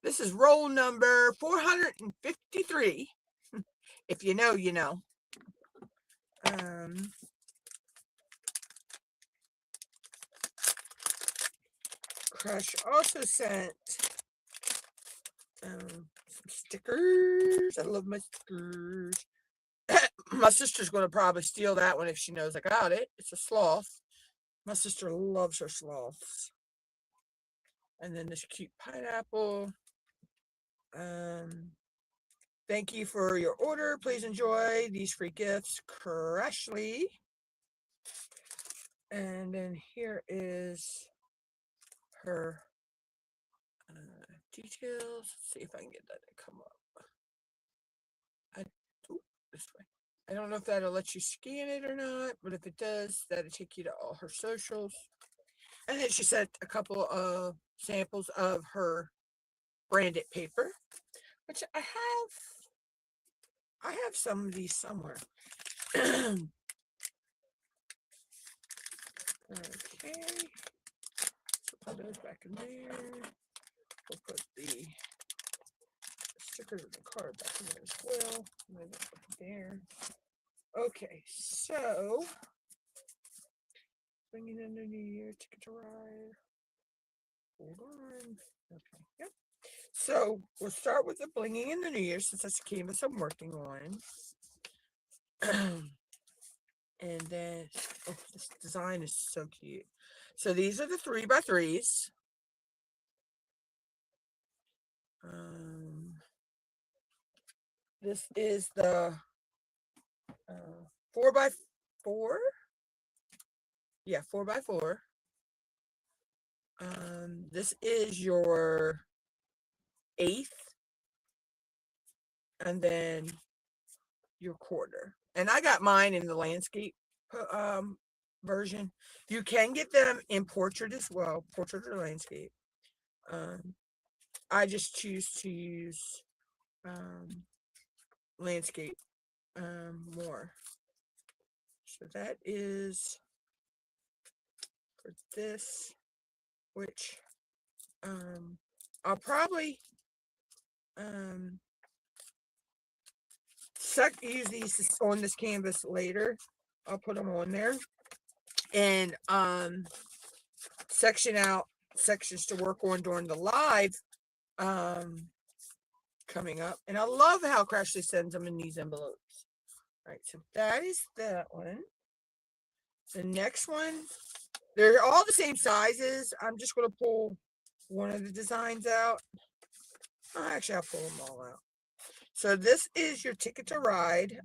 This is roll number 453. If you know, you know. Crush also sent some stickers. I love my stickers. My sister's going to probably steal that one if she knows I got it. It's a sloth. My sister loves her sloths. And then this cute pineapple. Thank you for your order. Please enjoy these free gifts. Crashly. And then here is her details. Let's see if I can get that to come up. This way. I don't know if that'll let you scan it or not, but if it does, that'll take you to all her socials. And then she sent a couple of samples of her branded paper, which I have some of these somewhere. Okay. So put those back in there. We'll put the stickers of the card back in there as well. There. Okay, so Bringing in the New Year, Ticket to Ride. Hold on. Okay, yep. So we'll start with the Blinging in the New Year since that's the canvas I'm working on. And then, oh, this design is so cute. So these are the 3x3s. This is the 4x4. Yeah, 4x4. This is your 1/8, and then your quarter. And I got mine in the landscape version. You can get them in portrait as well, portrait or landscape. I just choose to use landscape more. So that is for this, which I'll probably use these on this canvas later. I'll put them on there. and section out sections to work on during the live coming up. And I love how Crashly sends them in these envelopes. All right, so that is that one. The next one, they're all the same sizes. I'm just going to pull one of the designs out. Actually, I'll pull them all out. So this is your Ticket to Ride,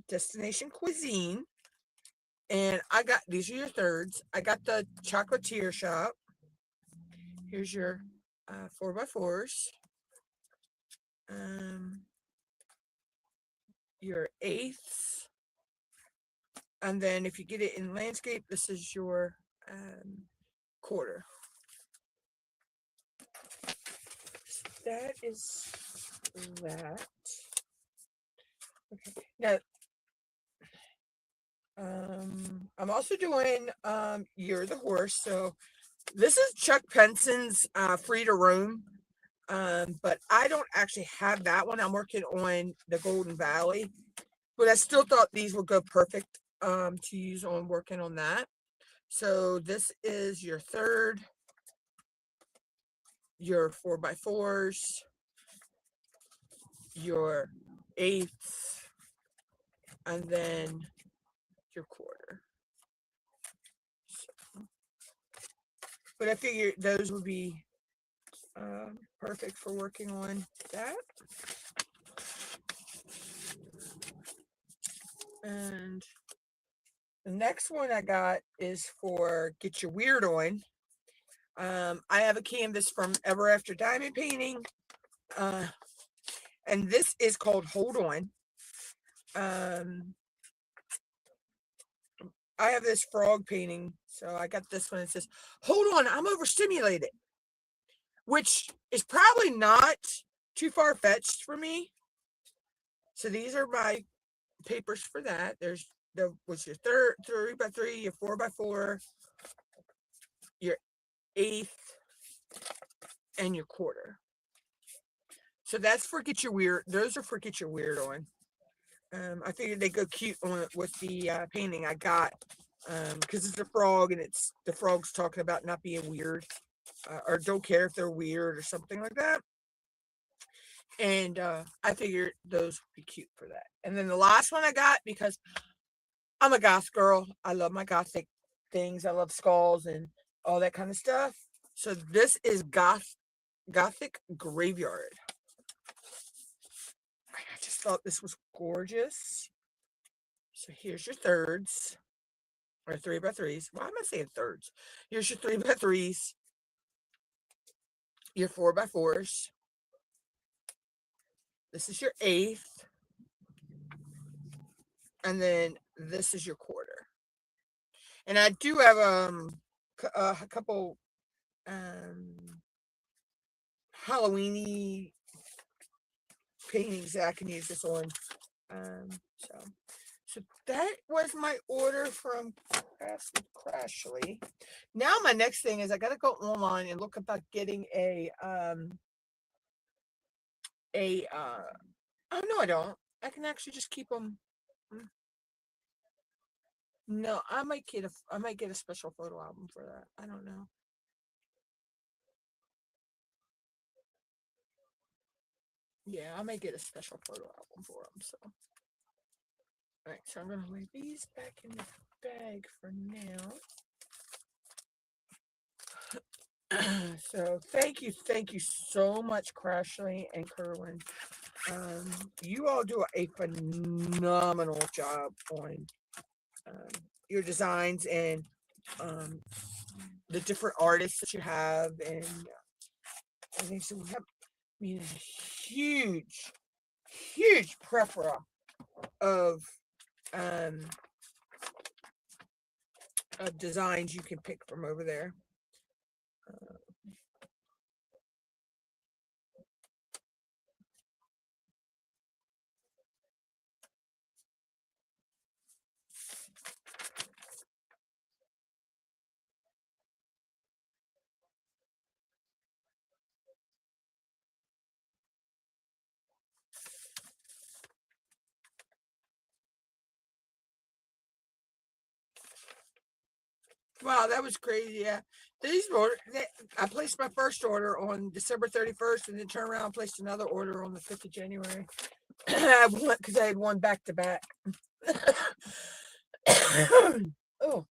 Destination Cuisine. And I got, these are your thirds. I got the Chocolatier Shop. Here's your 4x4s. Your eighths. And then if you get it in landscape, this is your quarter. So that is that. Okay. Now, I'm also doing You're the Horse. So this is Chuck Penson's Free to Roam. But I don't actually have that one. I'm working on the Golden Valley. But I still thought these would go perfect to use on working on that. So this is your third, your 4x4s, your eighths, and then your quarter. So, but I figured those would be perfect for working on that. And the next one I got is for Get Your Weird On. I have a canvas from Ever After Diamond Painting. And this is called Hold On. I have this frog painting, so I got this one. It says, "Hold on, I'm overstimulated," which is probably not too far-fetched for me. So these are my papers for that. There's what's your third 3x3, your 4x4, your eighth, and your quarter. So that's for Get Your Weird. Those are for Get Your Weird On. I figured they go cute on with the painting I got, because it's a frog and it's the frog's talking about not being weird, or don't care if they're weird or something like that. And I figured those would be cute for that. And then the last one I got, because I'm a goth girl, I love my gothic things. I love skulls and all that kind of stuff. So this is Gothic Graveyard. I just thought this was gorgeous. So here's your thirds, or 3x3s. Why am I saying thirds? Here's your 3x3s, your 4x4s. This is your eighth. And then this is your quarter. And I do have a couple Halloween-y paintings that I can use this on. So that was my order from Crashly. Now my next thing is I got to go online and look about getting oh no, I don't. I can actually just keep them. No, I might get a special photo album for that. I don't know. Yeah, I might get a special photo album for them. So, all right. So I'm gonna lay these back in the bag for now. So thank you so much, Crashly and Kerwin. You all do a phenomenal job on your designs and the different artists that you have, and I think so. We have, a huge plethora of designs you can pick from over there. Wow, that was crazy. Yeah, I placed my first order on December 31st, and then turned around and placed another order on the 5th of January. I went because I had one back to back. Oh,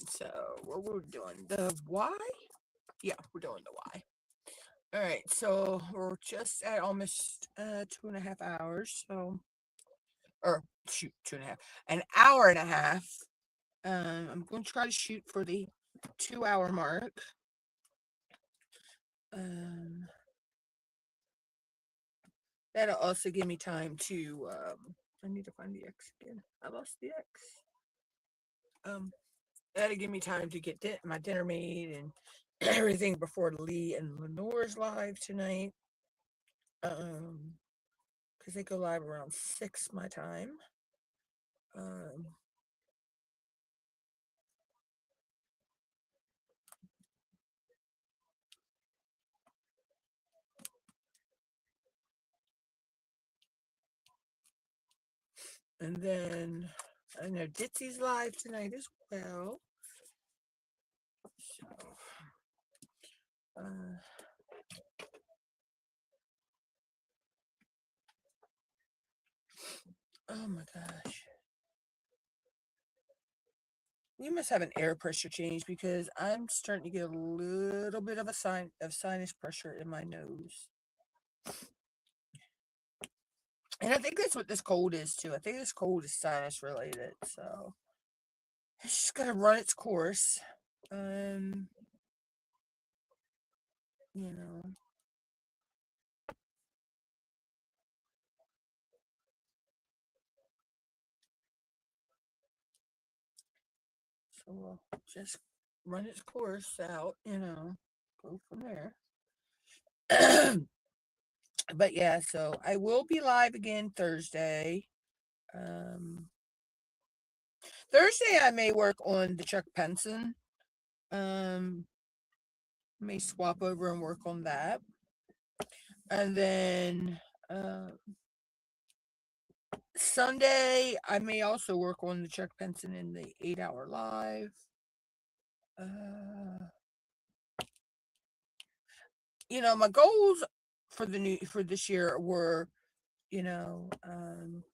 so what we're doing? The Y? Yeah, we're doing the Y. All right, so we're just at almost 2.5 hours. So, or shoot, 2.5, an hour and a half. I'm going to try to shoot for the 2 hour mark. Um, that'll also give me time to. I need to find the X again. I lost the X. Um, that'll give me time to get my dinner made and everything before Lee and Lenore's live tonight. Because they go live around 6 my time. Um, and then I know Ditsy's live tonight as well. So, uh, oh my gosh. You must have an air pressure change because I'm starting to get a little bit of a sign of sinus pressure in my nose. And I think that's what this cold is too. I think this cold is sinus related. So it's just gonna run its course. Um, you know. So we'll just run its course out, go from there. But yeah, so I will be live again Thursday. Um, Thursday I may work on the Chuck Penson. May swap over and work on that. And then Sunday I may also work on the Chuck Penson in the 8 hour live. My goals for this year were,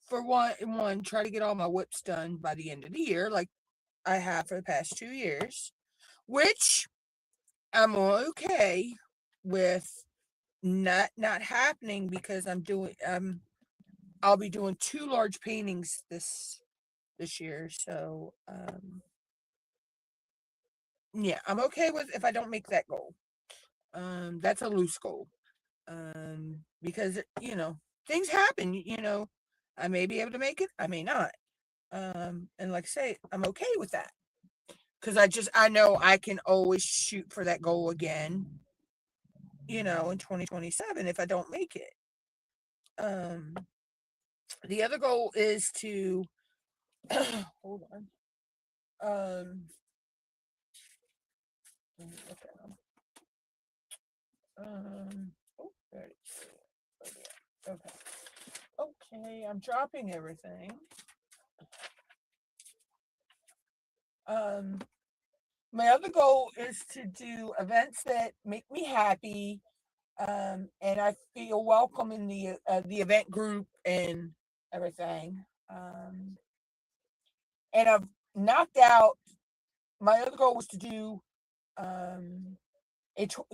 for one, try to get all my whips done by the end of the year, like I have for the past 2 years, which I'm okay with not happening because I'll be doing 2 large paintings this year. So yeah, I'm okay with if I don't make that goal. That's a loose goal. Because things happen, I may be able to make it, I may not. And like I say, I'm okay with that. Because I know I can always shoot for that goal again, in 2027 if I don't make it. The other goal is to hold on. Oh, there it is. Okay. Okay, I'm dropping everything. My other goal is to do events that make me happy, and I feel welcome in the event group and everything. And I've knocked out. My other goal was to um,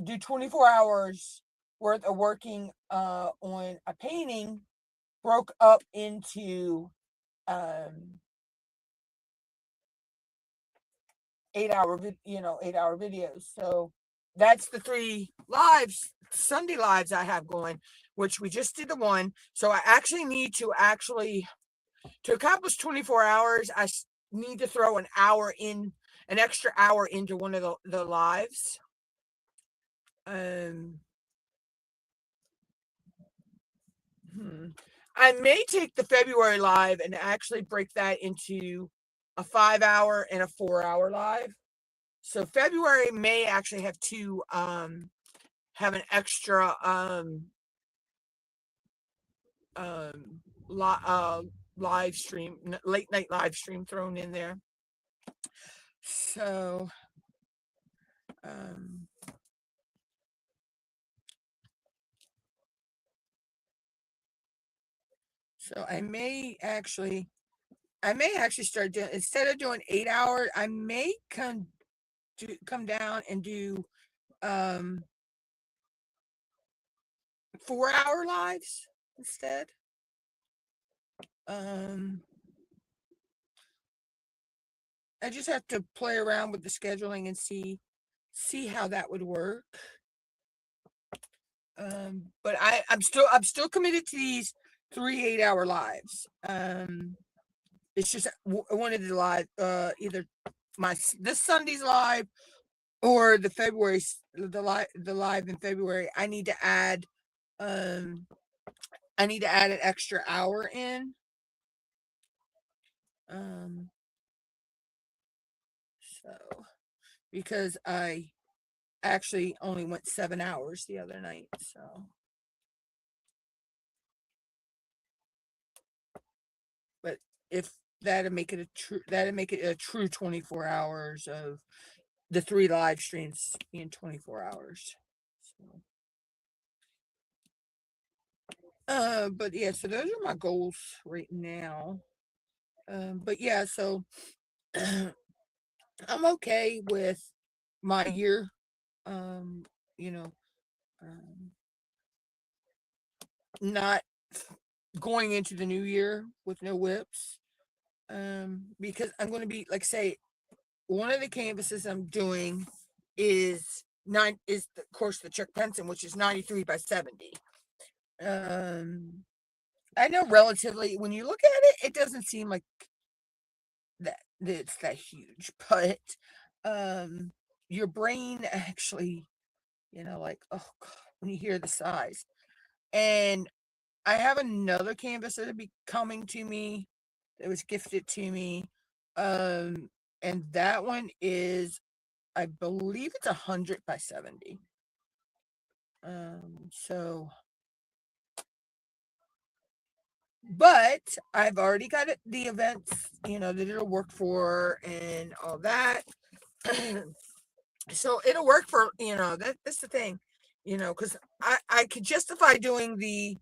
do 24 hours worth of working on a painting, broke up into 8 hour 8 hour videos. So that's the 3 lives, Sunday lives I have going, which we just did the one. So I actually need to accomplish 24 hours. I need to throw an extra hour into one of the lives. I may take the February live and actually break that into a 5 hour and a 4 hour live. So February may actually have an extra li live stream, late night live stream thrown in there. So, um, so I may actually start doing, instead of doing 8 hours, I may come down and do um 4 hour lives instead. Um, I just have to play around with the scheduling and see how that would work. But I'm still committed to these 3 8 hour lives. It's just I wanted to live either this Sunday's live or the live in February. Um I need to add an extra hour in. Um so because I actually only went 7 hours the other night. So but if that'd make it a true 24 hours of the 3 live streams in 24 hours. So, but yeah, so those are my goals right now. But yeah, so I'm okay with my year. Um, you know, um, not going into the new year with no whips. Because I'm going to be like, say, one of the canvases I'm doing of course the Chuck Penson, which is 93 by 70. Um, I know relatively when you look at it, it doesn't seem like that it's that huge, but um, your brain actually, like, oh God, when you hear the size. And I have another canvas that'll be coming to me that was gifted to me. Um, and that one is, I believe it's 100 by 70. So, but I've already got the events, that it'll work for and all that. So it'll work for, that's the thing, because I could justify doing the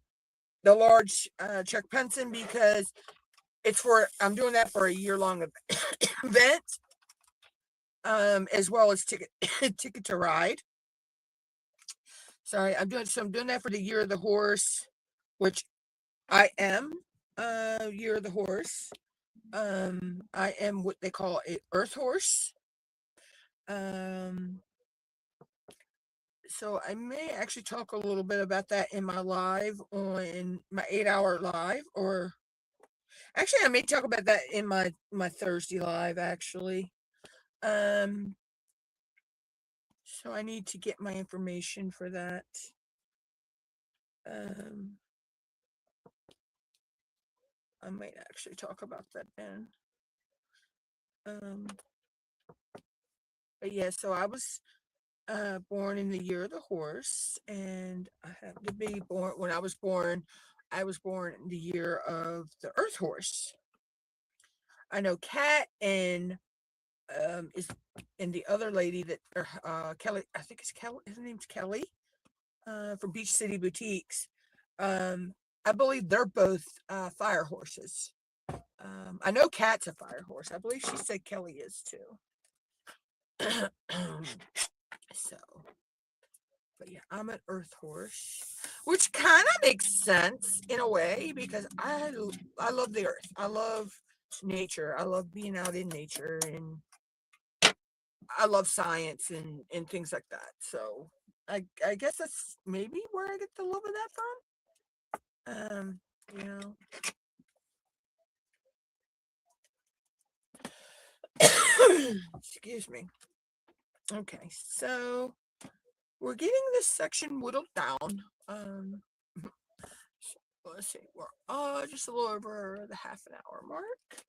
large Chuck Penson because I'm doing that for a year-long event, as well as ticket to ride. Sorry, I'm doing that for the Year of the Horse, which I am Year of the Horse. I am what they call a Earth Horse. Um, so I may actually talk a little bit about that in my live on my 8 hour live, or actually I may talk about that in my Thursday live actually. Um, so I need to get my information for that. Um, I might actually talk about that then. Um, but yeah, so I was born in the Year of the Horse, and I happened to be born when I was born. I was born in the year of the Earth Horse. I know Kat is and the other lady that Kelly, I think it's Kelly. His name's Kelly, from Beach City Boutiques. Um, I believe they're both fire horses. I know Kat's a fire horse. I believe she said Kelly is too. So, but yeah, I'm an Earth horse, which kind of makes sense in a way because I love the Earth. I love nature. I love being out in nature, and I love science and things like that. So I guess that's maybe where I get the love of that from. You know. Excuse me. Okay, so we're getting this section whittled down. Let's see, we're just a little over the half an hour mark.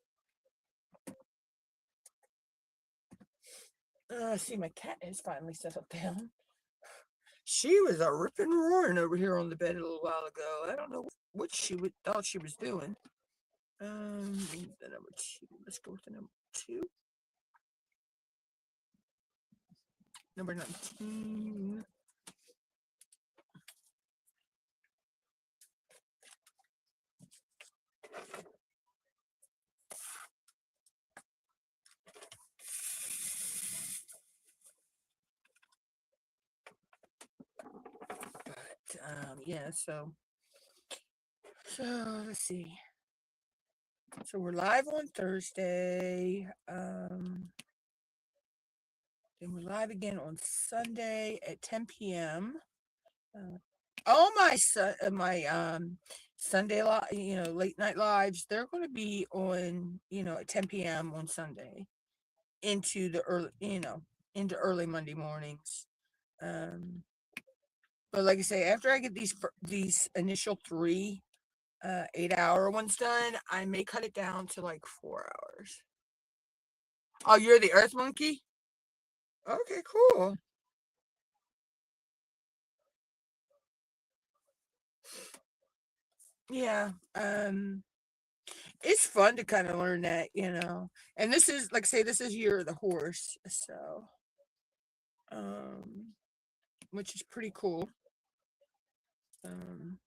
See, my cat has finally settled down. She was a ripping roaring over here on the bed a little while ago. I don't know what she thought she was doing. The number two. Let's go with the number two. Number 19. But yeah, so let's see. So we're live on Thursday. Then we're live again on Sunday at 10 p.m. All my Sunday late night lives, they're going to be on at 10 p.m. on Sunday into the into early Monday mornings. But like I say, after I get these initial 3 8-hour ones done, I may cut it down to like 4 hours. Oh, you're the Earth Monkey? Okay, cool. Yeah. It's fun to kind of learn that, And this is like I say, this is Year of the Horse, so um which is pretty cool. Um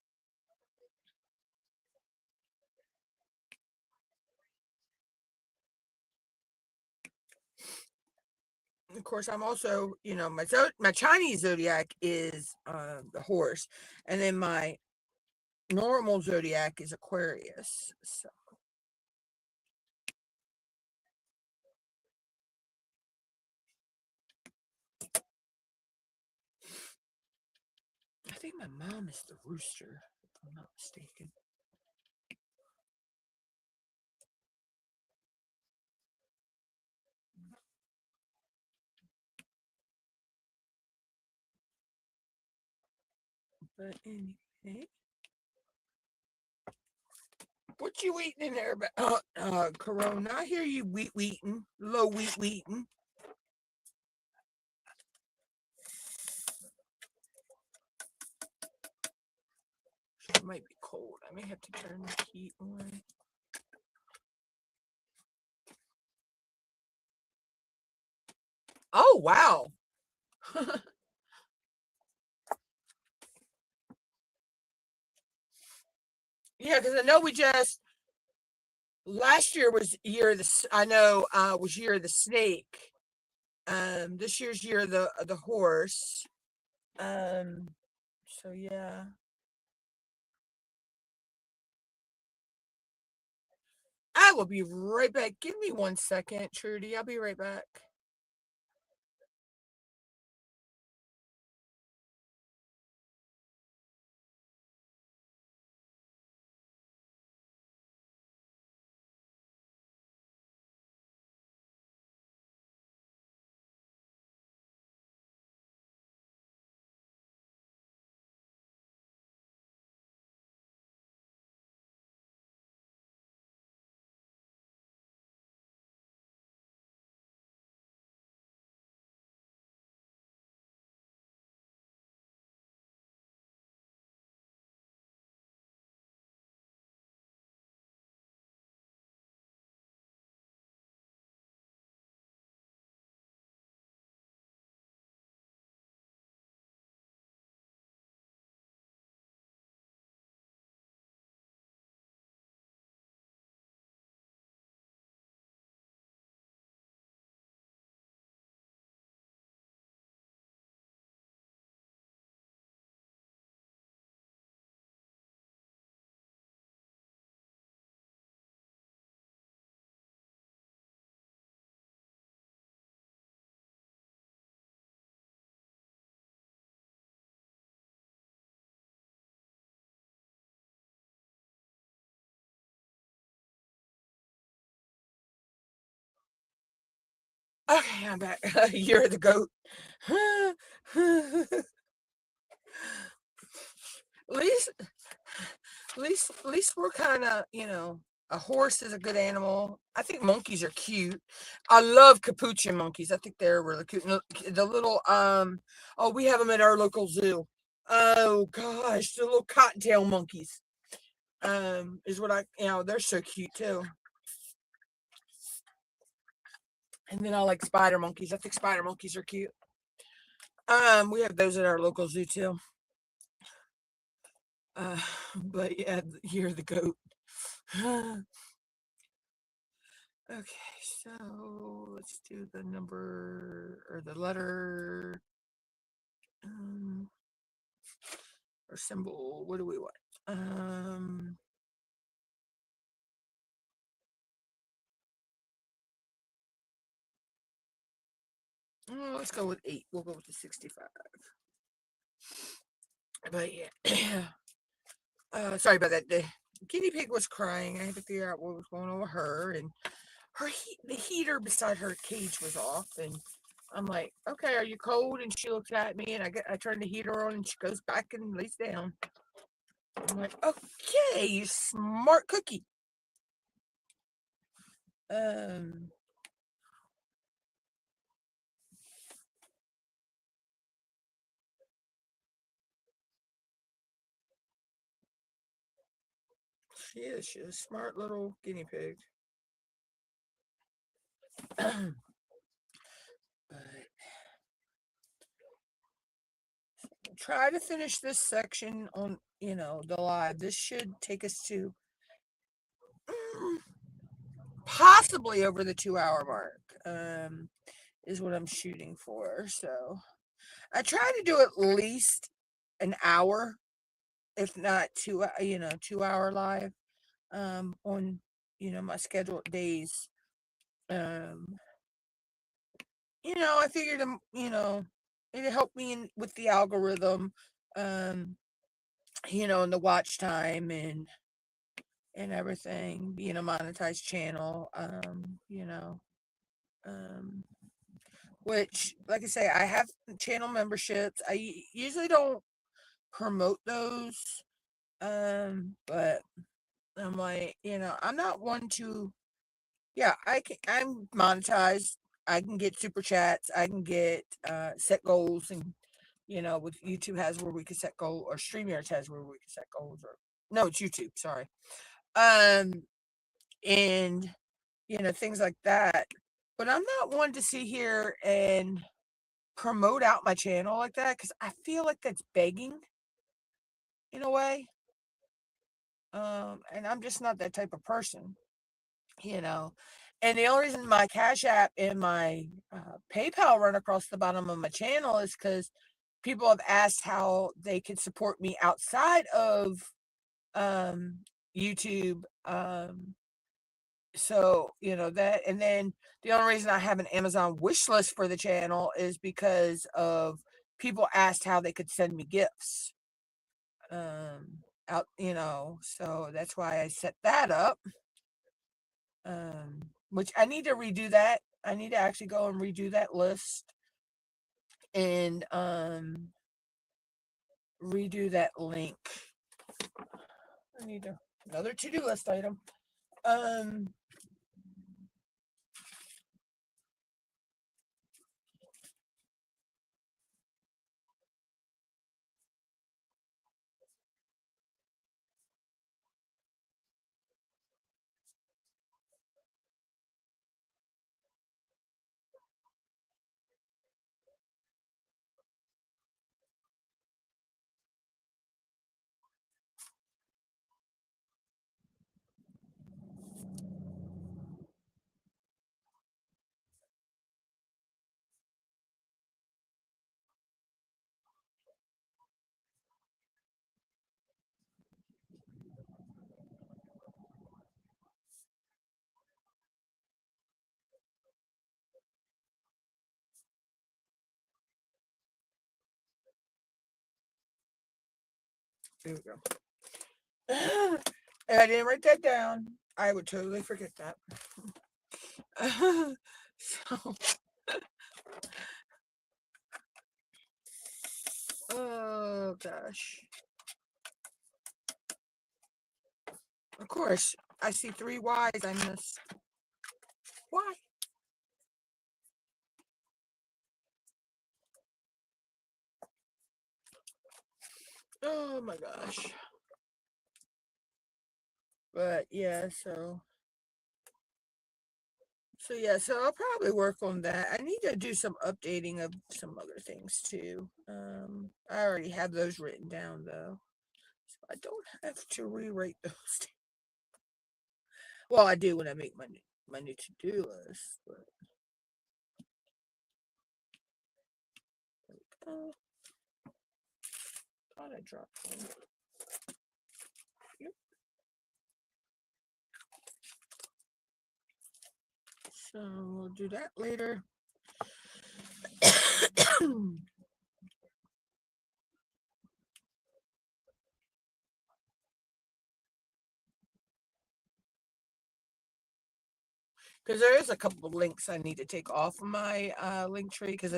of course, I'm also, my Chinese zodiac is the horse, and then my normal zodiac is Aquarius. So I think my mom is the rooster, if I'm not mistaken. But anyway, what you eating in there? Corona, I hear you wheating, low wheating. It might be cold. I may have to turn the heat on. Oh, wow. Yeah, because I know last year was year of was year of the snake. This year's year of the horse. So yeah. I will be right back. Give me 1 second, Trudy. I'll be right back. Okay, I'm back. You're the goat. At least we're kind of, A horse is a good animal. I think monkeys are cute. I love capuchin monkeys. I think they're really cute. The little oh, we have them at our local zoo. Oh gosh, the little cottontail monkeys. Is what they're so cute too. And then I like spider monkeys. I think spider monkeys are cute. We have those at our local zoo too. But yeah, you're the goat. Okay, so let's do the number or the letter or symbol. What do we want? Let's go with 8. We'll go with the 65. But yeah, sorry about that. The guinea pig was crying. I had to figure out what was going on with her, and the heater beside her cage was off, and I'm like, okay, are you cold? And she looks at me, and I turn the heater on, and she goes back and lays down. I'm like, okay, you smart cookie. She's a smart little guinea pig. But try to finish this section on, the live. This should take us to possibly over the 2-hour mark, is what I'm shooting for. So I try to do at least an hour, if not 2-hour live, on, my scheduled days. I figured, it helped me with the algorithm, and the watch time and everything, being a monetized channel, um, which, like I say, I have channel memberships. I usually don't promote those, but I'm like, I'm not one to, yeah, I'm monetized. I can get super chats. I can get set goals, and with YouTube has where we can set goals, or StreamYard has where we can set goals, or no, it's YouTube. Sorry, and things like that. But I'm not one to sit here and promote out my channel like that, because I feel like that's begging in a way. And I'm just not that type of person, you know. And the only reason my Cash App and my PayPal run across the bottom of my channel is because people have asked how they can support me outside of YouTube. So, that, and then the only reason I have an Amazon wish list for the channel is because of people asked how they could send me gifts. Out, so that's why I set that up. Which I need to redo that. I need to actually go and redo that list and redo that link. I need another to-do list item. There we go. If I didn't write that down, I would totally forget that. So, oh gosh. Of course, I see 3 Y's I missed. Why? Oh my gosh. But yeah, so yeah, so I'll probably work on that. I need to do some updating of some other things too. I already have those written down though. So I don't have to rewrite those. Well, I do when I make my new to-do list, but oh, thought I dropped one. Yep. So we'll do that later. Because there is a couple of links I need to take off of my link tree because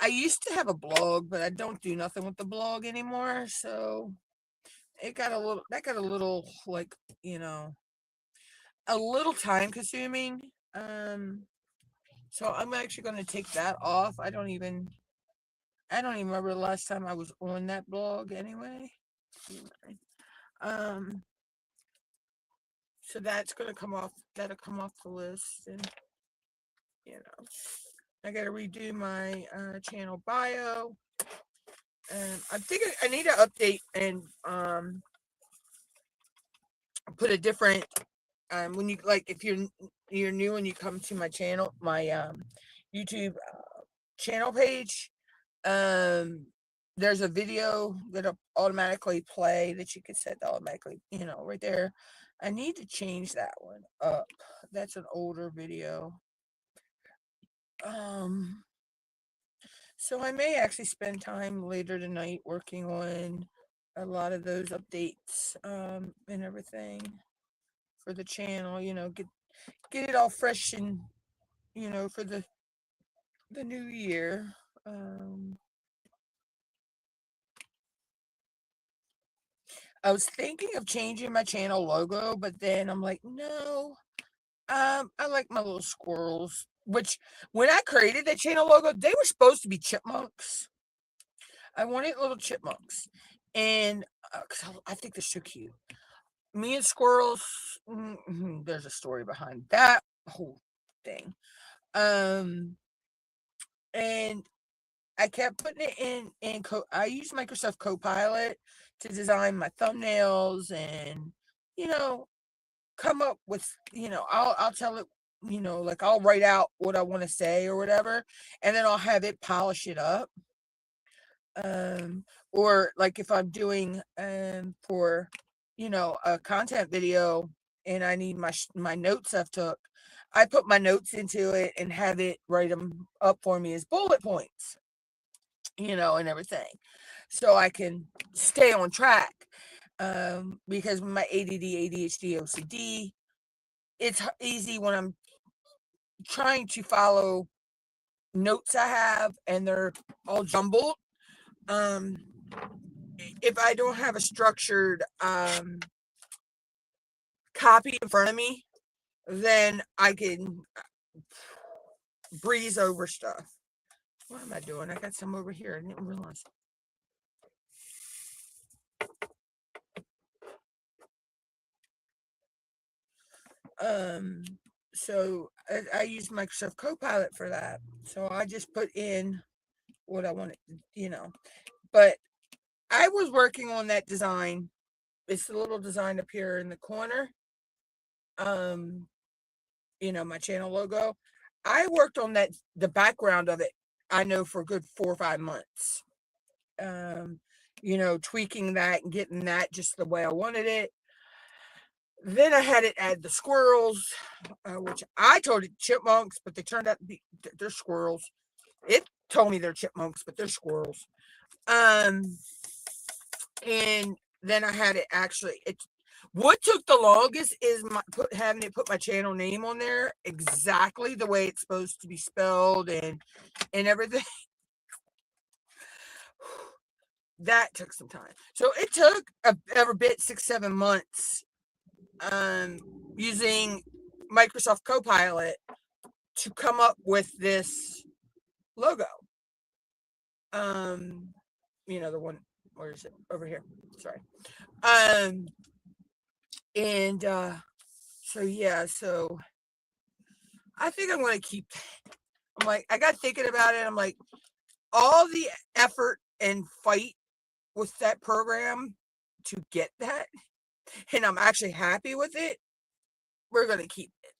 I used to have a blog, but I don't do nothing with the blog anymore. So that got a little like, a little time consuming. So I'm actually going to take that off. I don't even remember the last time I was on that blog anyway. So that's going to come off. That'll come off the list, and I got to redo my channel bio. I'm thinking I need to update and put a different when you if you're new and you come to my channel, my YouTube channel page, there's a video that'll automatically play that you could set to automatically, right there. I need to change that one up. That's an older video. So I may actually spend time later tonight working on a lot of those updates and everything for the channel, get it all fresh and for the new year. I was thinking of changing my channel logo, but then I'm like, no. I like my little squirrels, which when I created that channel logo, they were supposed to be chipmunks. I wanted little chipmunks, and I think they're so cute. Me and squirrels, there's a story behind that whole thing. And I kept putting it in I use Microsoft Copilot to design my thumbnails and, come up with, I'll tell it, like I'll write out what I want to say or whatever, and then I'll have it polish it up. Or like if I'm doing for a content video and I need my notes I've took, I put my notes into it and have it write them up for me as bullet points, and everything, so I can stay on track. Because my ADD, ADHD, OCD, it's easy when I'm trying to follow notes I have and they're all jumbled. If I don't have a structured copy in front of me, then I can breeze over stuff. What am I doing? I got some over here. I didn't realize. So I use Microsoft Copilot for that. So I just put in what I wanted, but I was working on that design. It's the little design up here in the corner. My channel logo. I worked on the background of it, I know, for a good 4 or 5 months. Tweaking that and getting that just the way I wanted it. Then I had it add the squirrels, which I told it chipmunks, but they turned out to be, they're squirrels. It told me they're chipmunks, but they're squirrels. And then I had it actually, what took the longest is having it put my channel name on there exactly the way it's supposed to be spelled and everything. That took some time. So it took every bit 6-7 months using Microsoft Copilot to come up with this logo. The one, where is it? Over here. Sorry. And so yeah, so I think I'm gonna keep that. I'm like, I got thinking about it. I'm like, all the effort and fight with that program to get that, and I'm actually happy with it. We're gonna keep it.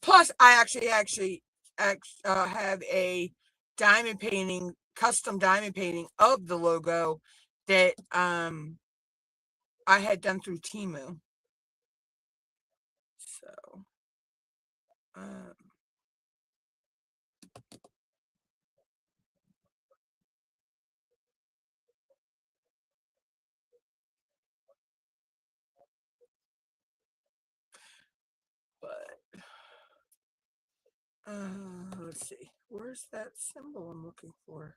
Plus, I actually have a custom diamond painting of the logo that I had done through Temu. So, um, but let's see. Where's that symbol I'm looking for?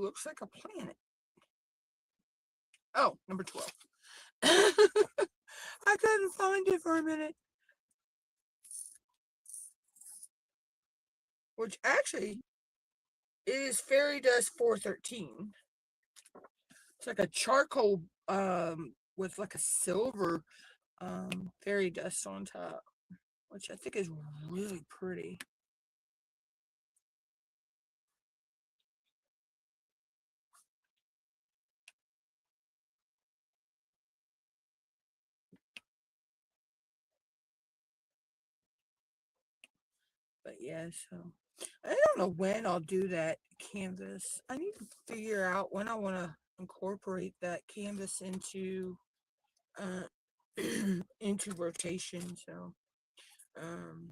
Looks like a planet. Oh, number 12. I couldn't find it for a minute. Which actually is Fairy Dust 413. It's like a charcoal with like a silver fairy dust on top, which I think is really pretty. But yeah, so I don't know when I'll do that canvas. I need to figure out when I want to incorporate that canvas into into rotation. So um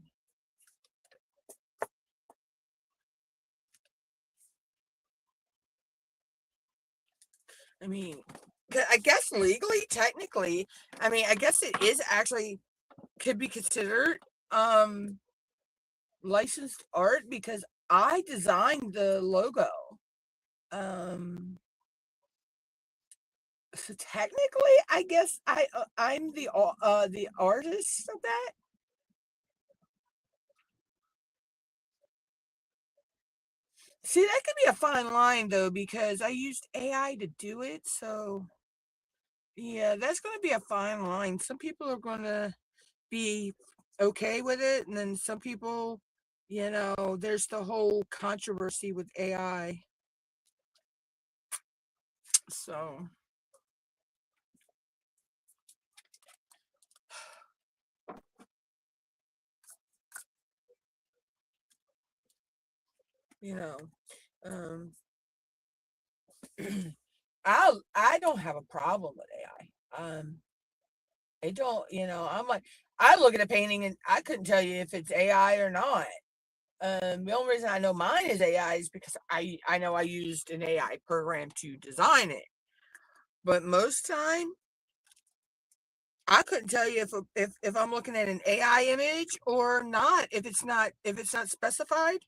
I mean, I guess legally, technically, I mean, I guess it is actually could be considered licensed art because I designed the logo. Um so technically, I guess I'm the artist of that. See, that could be a fine line though because I used AI to do it. So yeah, that's going to be a fine line. Some people are going to be okay with it, and then some people, there's the whole controversy with AI. So, you know, um, I don't have a problem with AI. I don't, I'm like, I look at a painting and I couldn't tell you if it's AI or not. The only reason I know mine is AI is because I know I used an AI program to design it. But most time, I couldn't tell you if I'm looking at an AI image or not. If it's not specified,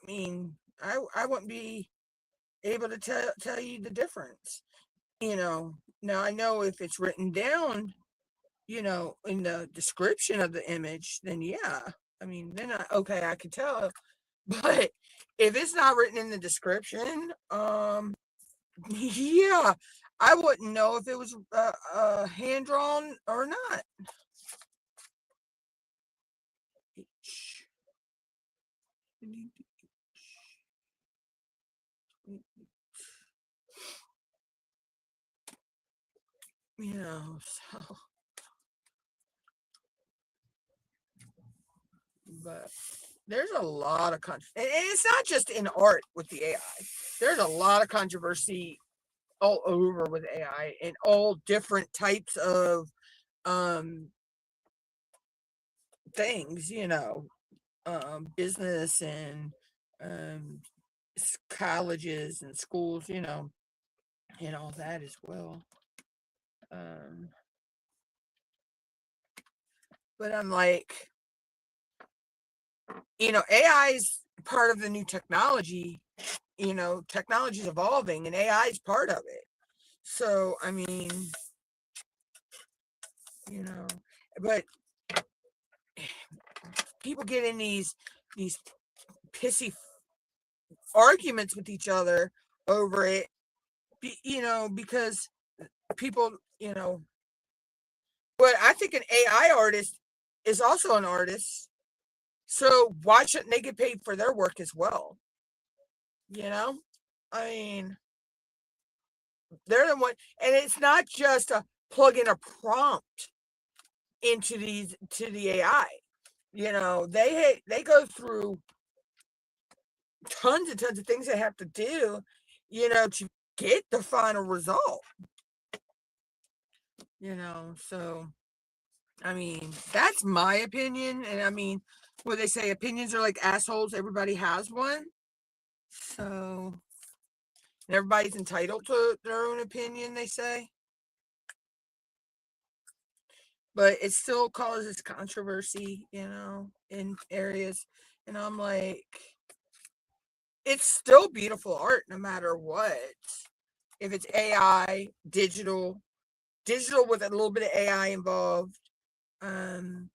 I mean, I wouldn't be able to tell you the difference. Now I know if it's written down, in the description of the image, then yeah. I mean, then okay, I can tell. But if it's not written in the description, yeah, I wouldn't know if it was hand drawn or not. So, but there's a lot of and it's not just in art with the AI. There's a lot of controversy all over with AI and all different types of um things, business and um colleges and schools, and all that as well. Um But I'm like, AI is part of the new technology. Technology is evolving and AI is part of it. So, I mean, you know, but people get in these pissy arguments with each other over it, because people, but I think an AI artist is also an artist. So why shouldn't they get paid for their work as well? You know, I mean, they're the one, and it's not just a plug in a prompt into the AI. They go through tons and tons of things they have to do, to get the final result. So I mean, that's my opinion. And I mean, what they say, opinions are like assholes, everybody has one. So everybody's entitled to their own opinion, they say. But it still causes controversy, in areas. And I'm like, it's still beautiful art no matter what. If it's AI, digital with a little bit of AI involved, hand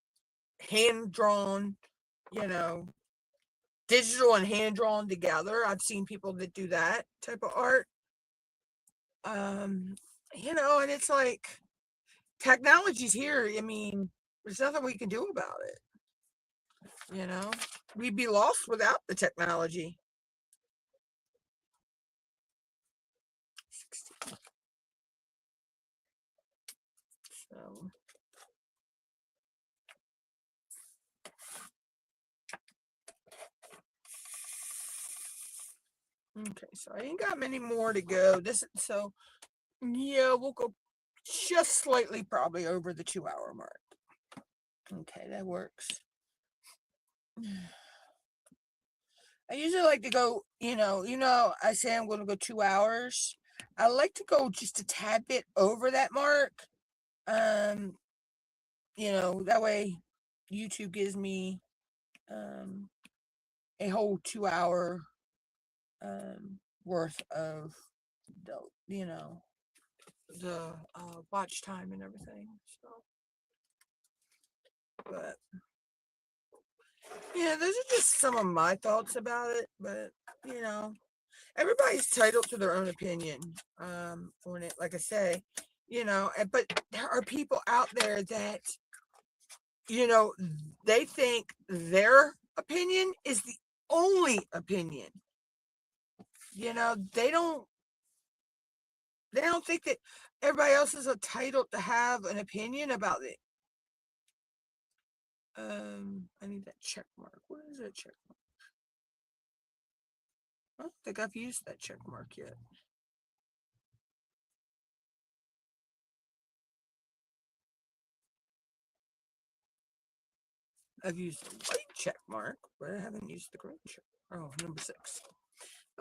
drawn, you know, digital and hand drawn together. I've seen people that do that type of art. And it's like technology's here. I mean, there's nothing we can do about it. We'd be lost without the technology. 16. So okay, so I ain't got many more to go. Yeah, we'll go just slightly probably over the 2 hour mark. Okay, that works. I usually like to go, I say I'm going to go 2 hours. I like to go just a tad bit over that mark. Um, that way YouTube gives me a whole 2 hour worth of the, the watch time and everything. So, but yeah, those are just some of my thoughts about it. But you know, everybody's entitled to their own opinion on it. Like I say, but there are people out there that they think their opinion is the only opinion. They don't think that everybody else is entitled to have an opinion about it. I need that check mark. What is that check mark? I don't think I've used that check mark yet. I've used the white check mark, but I haven't used the green check. Oh, number 6.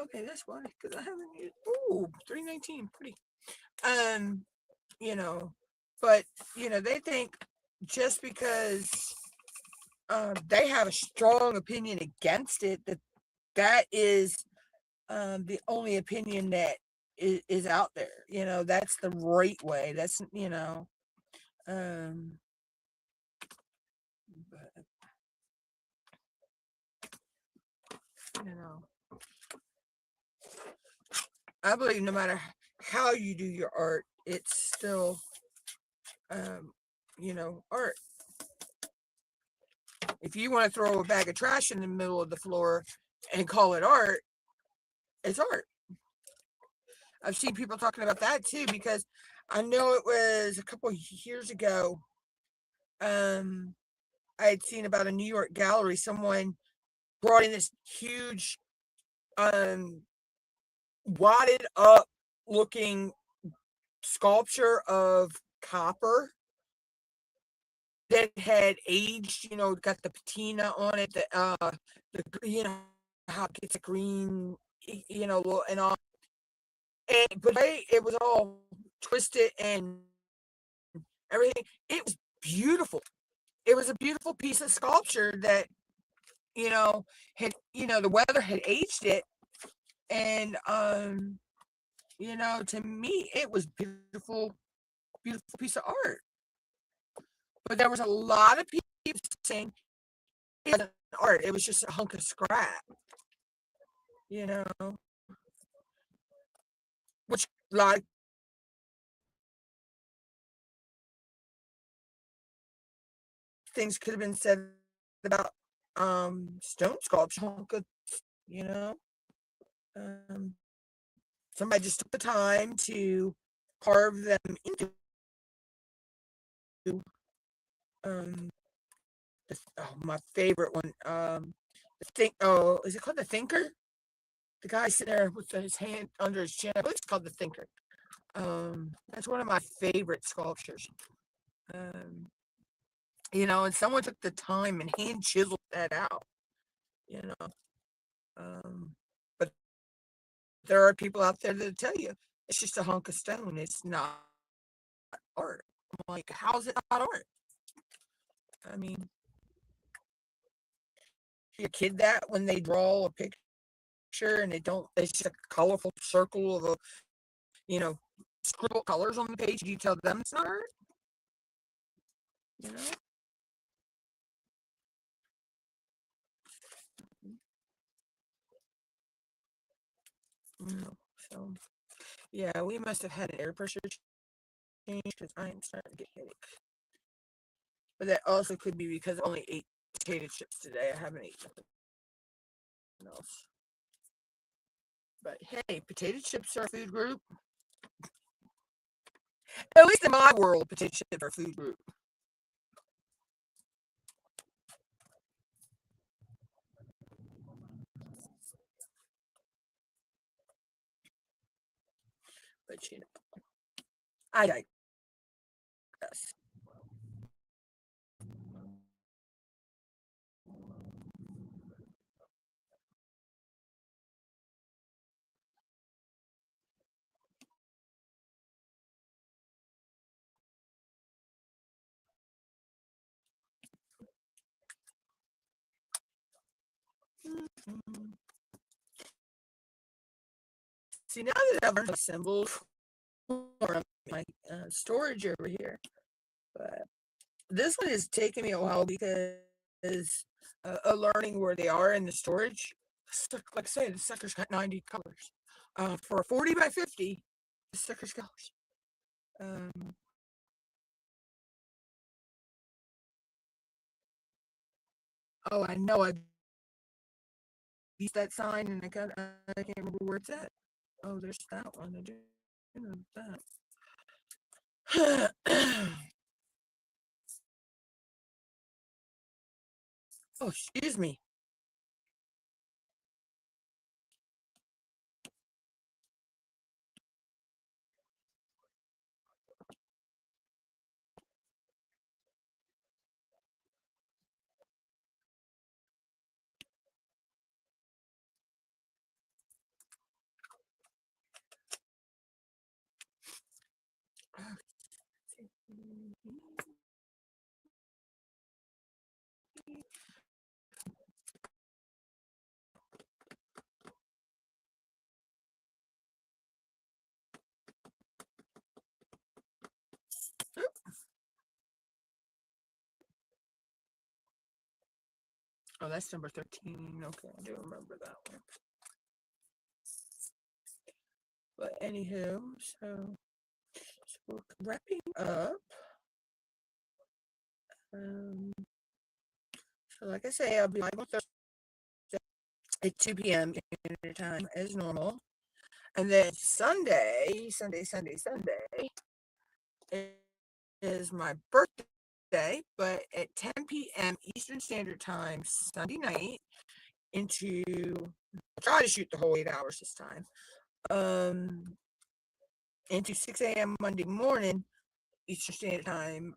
Okay, that's why, because I haven't used. Ooh, 319, pretty. Um, you know, but they think just because they have a strong opinion against it, that is the only opinion that is out there. That's the right way. That's um, but you know, I believe no matter how you do your art, it's still art. If you want to throw a bag of trash in the middle of the floor and call it art, it's art. I've seen people talking about that too, because I know it was a couple of years ago. I had seen about a New York gallery. Someone brought in this huge, wadded up looking sculpture of copper that had aged, got the patina on it, how it gets a green, and all. But it was all twisted and everything. It was beautiful. it was a beautiful piece of sculpture that, had, the weather had aged it. And, to me, it was beautiful, beautiful piece of art. But there was a lot of people saying it wasn't art, it was just a hunk of scrap, you know, which a lot of things could have been said about stone sculpture, you know. Um, Somebody just took the time to carve them into um my favorite one. Is it called the Thinker? The guy sitting there with his hand under his chin. I believe it's called the Thinker. That's one of my favorite sculptures. Um, and someone took the time and hand chiseled that out, you know. But there are people out there that tell you it's just a hunk of stone. It's not art. I'm like, how's it not art? I mean, your kid that when they draw a picture and it's just a colorful circle of you know, scribble colors on the page, do you tell them it's not art? You know? So, yeah, we must have had an air pressure change because I am starting to get headache. But that also could be because I only ate potato chips today. I haven't eaten nothing else. But hey, potato chips are a food group. At least in my world, potato chips are a food group. But I digress. Mhm. See, now that I've learned the symbols for my storage over here, but this one is taking me a while because learning where they are in the storage. Like I say, the sucker's got 90 colors. For a 40 by 50, the sucker's colors. Um, oh, I know. I used that sign and I can't remember where it's at. Oh, there's that one. I do know that. Oh, excuse me. Oh, that's number 13. Okay, I do remember that one. But anywho, so we're wrapping up. Um, so like I say, I'll be live on Thursday at 2 p.m. Standard Time as normal. And then Sunday is my birthday, but at 10 p.m. Eastern Standard Time, Sunday night, into I'll try to shoot the whole 8 hours this time. Into 6 a.m. Monday morning, Eastern Standard Time.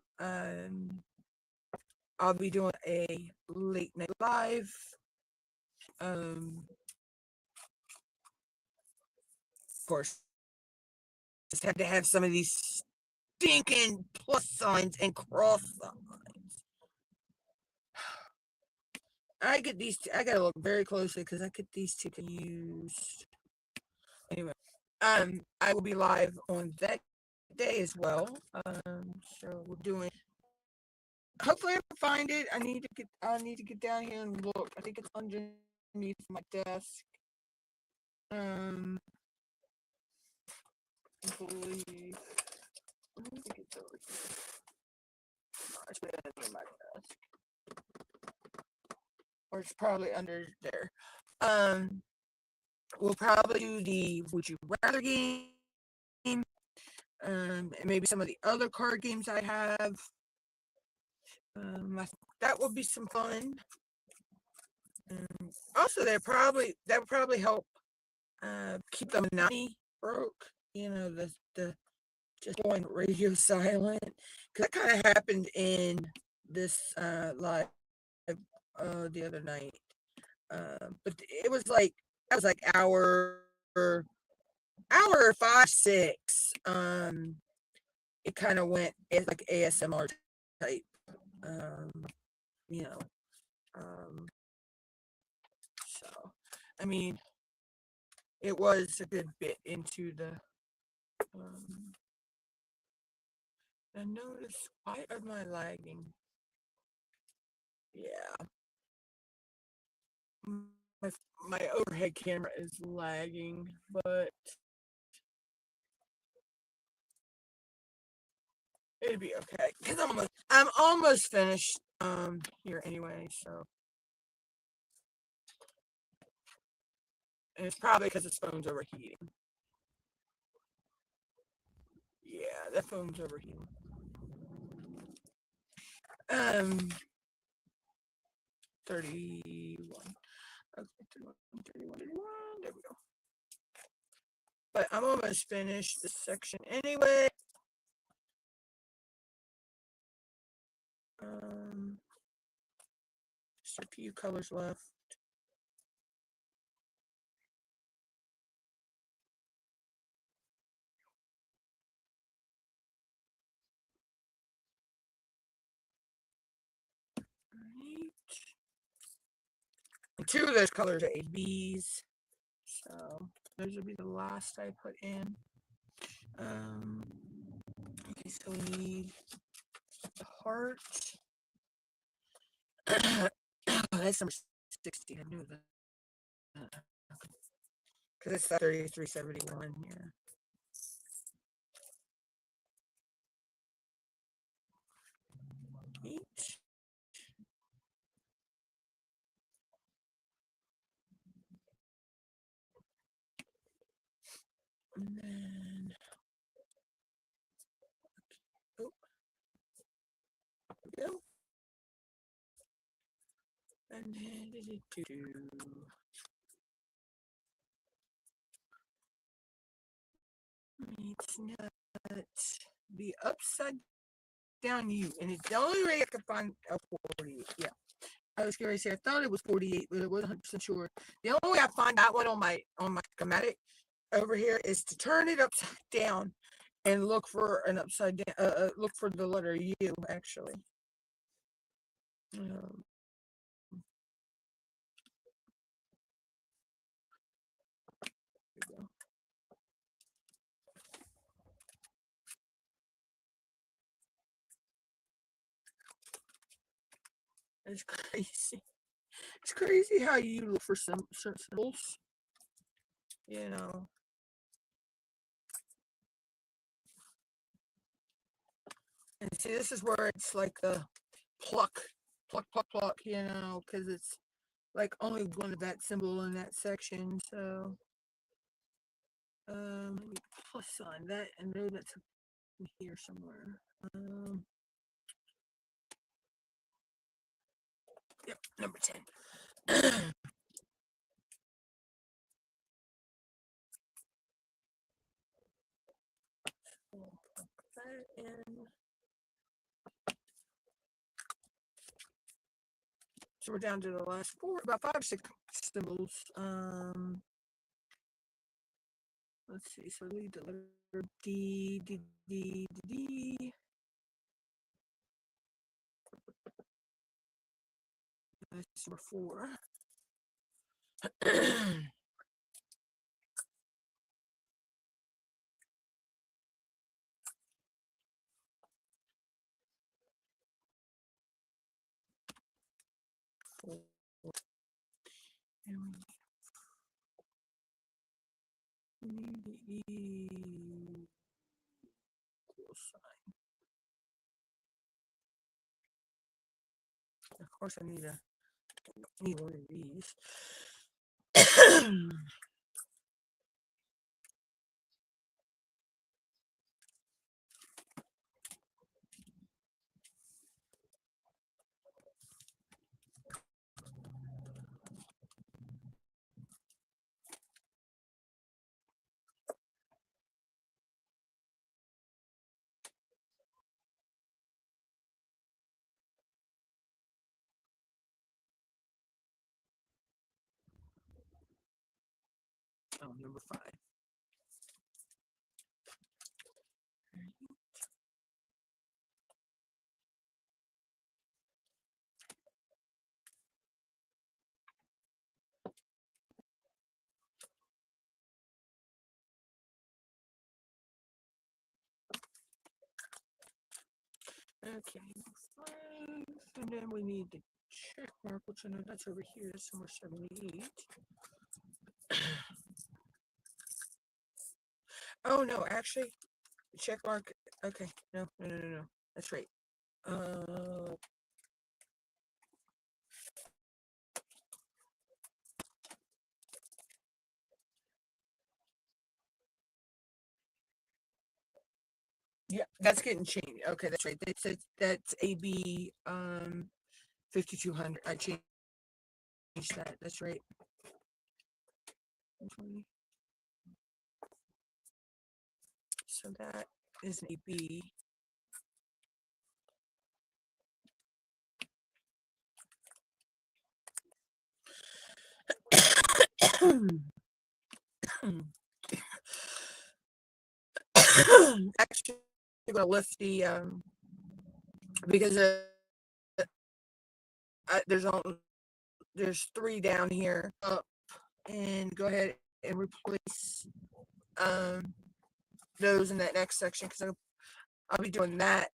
I'll be doing a late night live. Of course, just had to have some of these stinking plus signs and cross signs. I get these two, I gotta look very closely because I get these two confused. Anyway, I will be live on that day as well. So we're doing. Hopefully, I can find it. I need to get down here and look. I think it's underneath my desk. I believe. I think it's over here. It's under my desk, or it's probably under there. We'll probably do the Would You Rather game, and maybe some of the other card games I have. That will be some fun. Also, that would probably help keep the monotony broke. You know, the just going radio silent, because that kind of happened in this live the other night. But it was like that was like hour 5, 6. It kind of went as like ASMR type. Um, you know. Um, so I mean, it was a good bit into the. Um, I noticed, why am I lagging? Yeah, my my overhead camera is lagging, but it'd be okay because I'm almost finished here anyway. So, and it's probably because this phone's overheating. Yeah, that phone's overheating. Um, 31. Okay, 31. There we go. But I'm almost finished this section anyway. Just a few colors left. And two of those colors are ABs. So those will be the last I put in. Okay, so we need the heart. Oh, that's number 60. I knew that. Because it's 3371 here. Each. And then. Oh. There we go. And then. It's not the upside down U, and it's the only way I could find a 48. Yeah, I was curious here. I thought it was 48, but it wasn't 100% sure. The only way I find that one on my schematic over here is to turn it upside down and look for an upside down. Look for the letter U actually. It's crazy. It's crazy how you look for some certain symbols. You know. And see, this is where it's like a pluck, pluck, you know, because it's like only one of that symbol in that section. So, let me plus sign that, and know that's here somewhere. Yep, number 10. We'll plug that in. So we're down to the last four, about 5 or 6 symbols. Let's see. So we the letter D, D, D, D, D. That's number 4. And we need the equal sign. Of course, I need one of these. Oh, number 5. Okay, 5, and then we need the check mark, which I know that's over here, somewhere 78. Oh no, actually, the check mark. Okay, no, that's right. Yeah, that's getting changed. Okay, that's right. That's AB 5200. I changed that. That's right. 20. So that is an AB. Actually, I'm gonna lift the because there's 3 down here up, and go ahead and replace those in that next section because I'll be doing that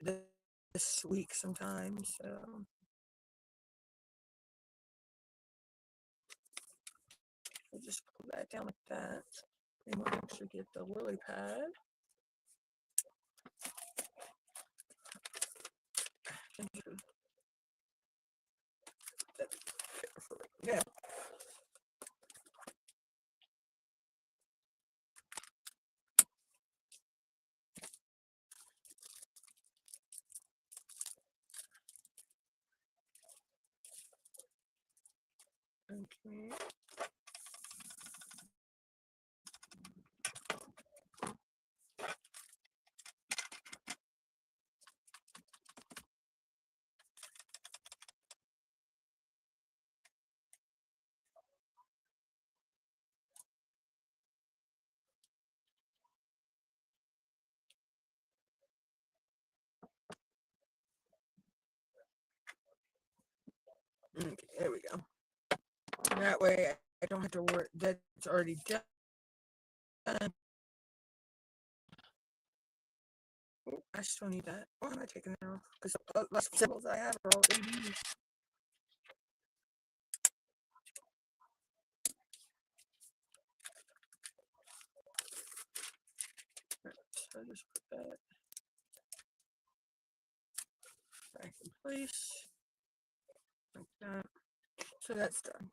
this week sometime. So I'll just pull that down like that. And we'll actually get the lily pad. Yeah. Okay. Okay, there we go. That way I don't have to worry. That's already done. Oh, I still need that. Why am I taking that off? Because the last symbols I have are all ABs. So I just put that back in place. Like that. So that's done.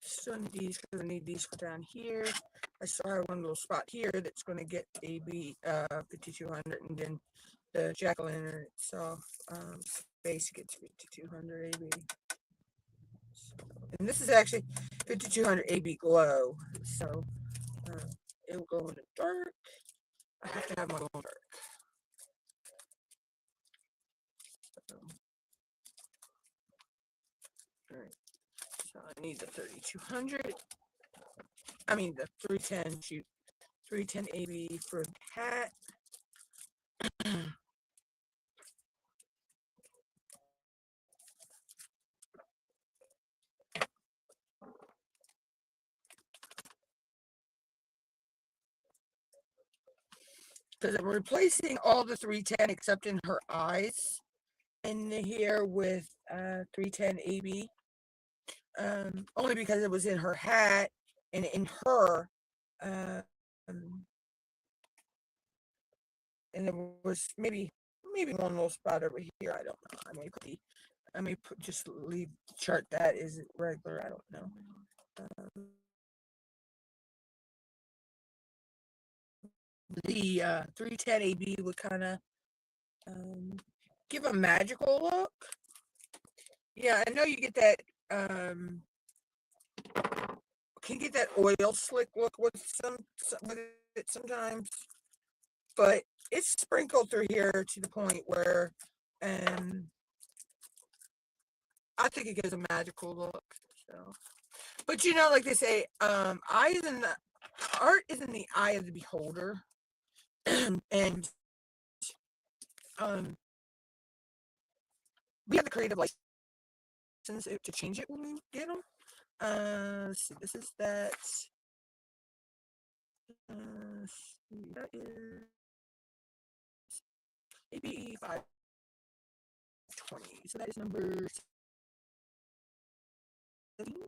Still need these because I need these for down here. I still have one little spot here that's going to get AB 5200, and then the jack-o'-lantern itself space gets 5200 AB. So, and this is actually 5200 AB glow, so it will go in the dark. I have to have my own dark. So, all right. So I need the 3200. I mean the 310. Shoot, 310 AB for that. because I'm replacing all the 310 except in her eyes in here with 310 AB. Only because it was in her hat and in her, um, and there was maybe one little spot over here. I don't know. I may put just leave the chart that is regular. I don't know. The 310 AB would kind of give a magical look. Yeah, I know you get that. Can get that oil slick look with with it sometimes, but it's sprinkled through here to the point where, um, I think it gives a magical look. So, but you know, like they say, art is in the eye of the beholder, and um, we have the creative license to change it when we get them. Let's see, this is that. That is AB 520. So that is number 17.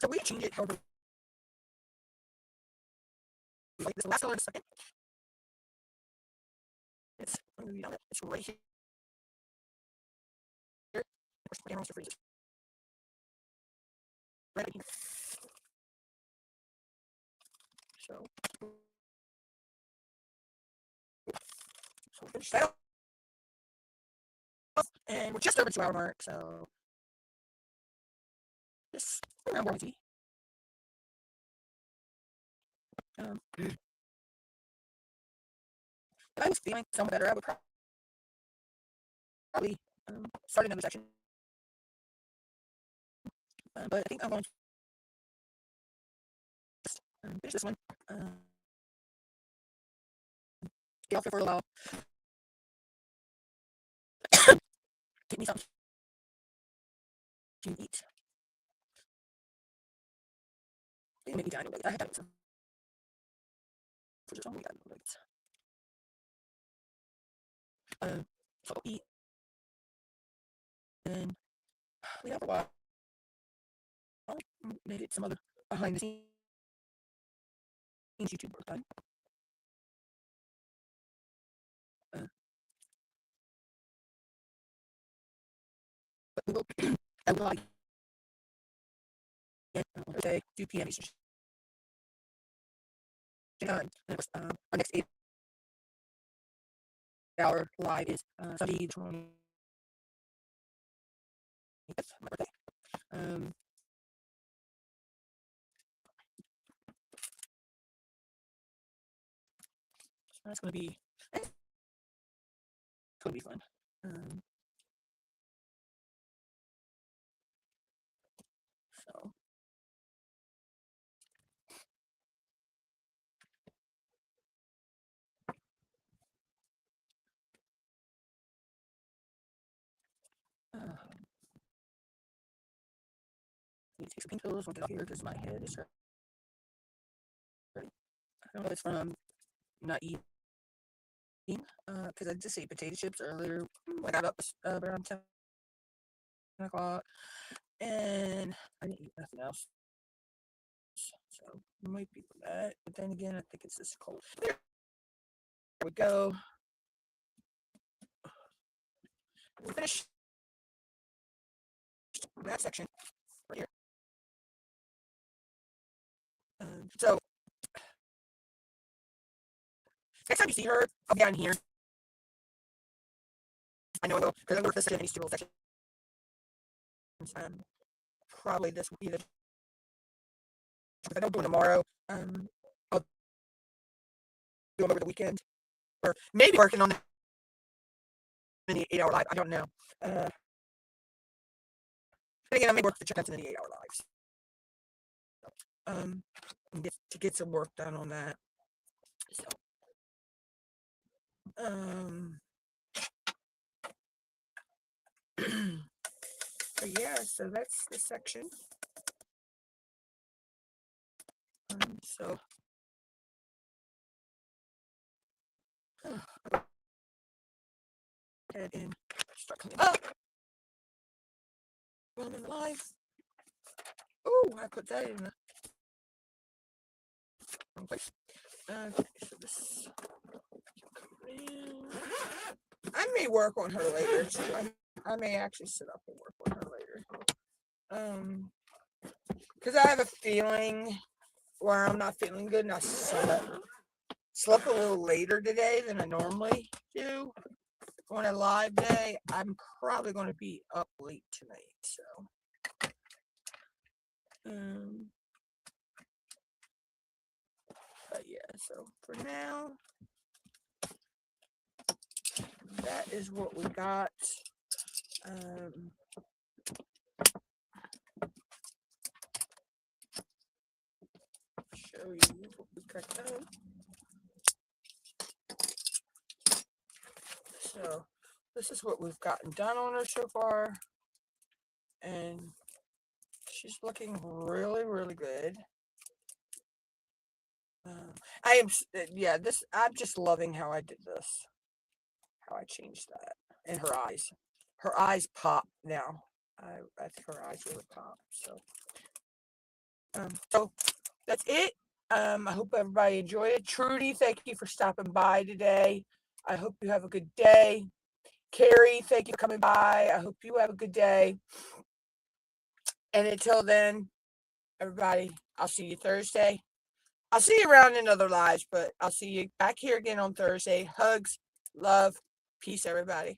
So we change it however we like. This last color in a second. It's right here. Of course, my camera wants to freeze. Right here. So we'll finish that up. And we're just over the 2 hour mark, so just around more easy. If I was feeling somewhat better, I would probably start another section. But I think I'm going to just finish this one. Get off here for a while. Get me something to eat. Maybe dining late. I have some for just only dining late. So I'll eat. And we have a while. Maybe some other behind the scenes YouTube work done. But we will have a lot again Thursday, 2 p.m. Eastern Standard Time. And of course, our next 8-hour live is Sunday, the 20th, my birthday. So that's gonna be fun. So I need to take some painkillers. We'll get off here because my head is hurting. I don't know if it's from not eating, because I just ate potato chips earlier. I got up around 10 o'clock, and I didn't eat nothing else. So it might be that. But then again, I think it's this cold. There we go. We finished that section right here. So next time you see her, I'll be down here. I know I will, because I'm going to fit in these two little sections. Probably this week. If I don't do it tomorrow, I'll do them over the weekend, or maybe working on the 8-hour live. I don't know. Again, I may work the check-outs in the 8-hour lives. And get some work done on that. So, but yeah, so that's the section. So head and start cleaning up. While I'm in live. Oh, I put that in the wrong place. Okay, so this. I may work on her later too. I may actually sit up and work on her later. Because I have a feeling where I'm not feeling good, and I slept a little later today than I normally do. On a live day, I'm probably going to be up late tonight. So, but yeah. So for now, that is what we got. Show you what we cut out. So this is what we've gotten done on her so far, and she's looking really, really good. I'm just loving how I did this, how I changed that, and her eyes. Her eyes pop now. I think her eyes really pop. So that's it. I hope everybody enjoyed it. Trudy, thank you for stopping by today. I hope you have a good day. Carrie, thank you for coming by. I hope you have a good day. And until then, everybody, I'll see you Thursday. I'll see you around in other lives, but I'll see you back here again on Thursday. Hugs, love, peace, everybody.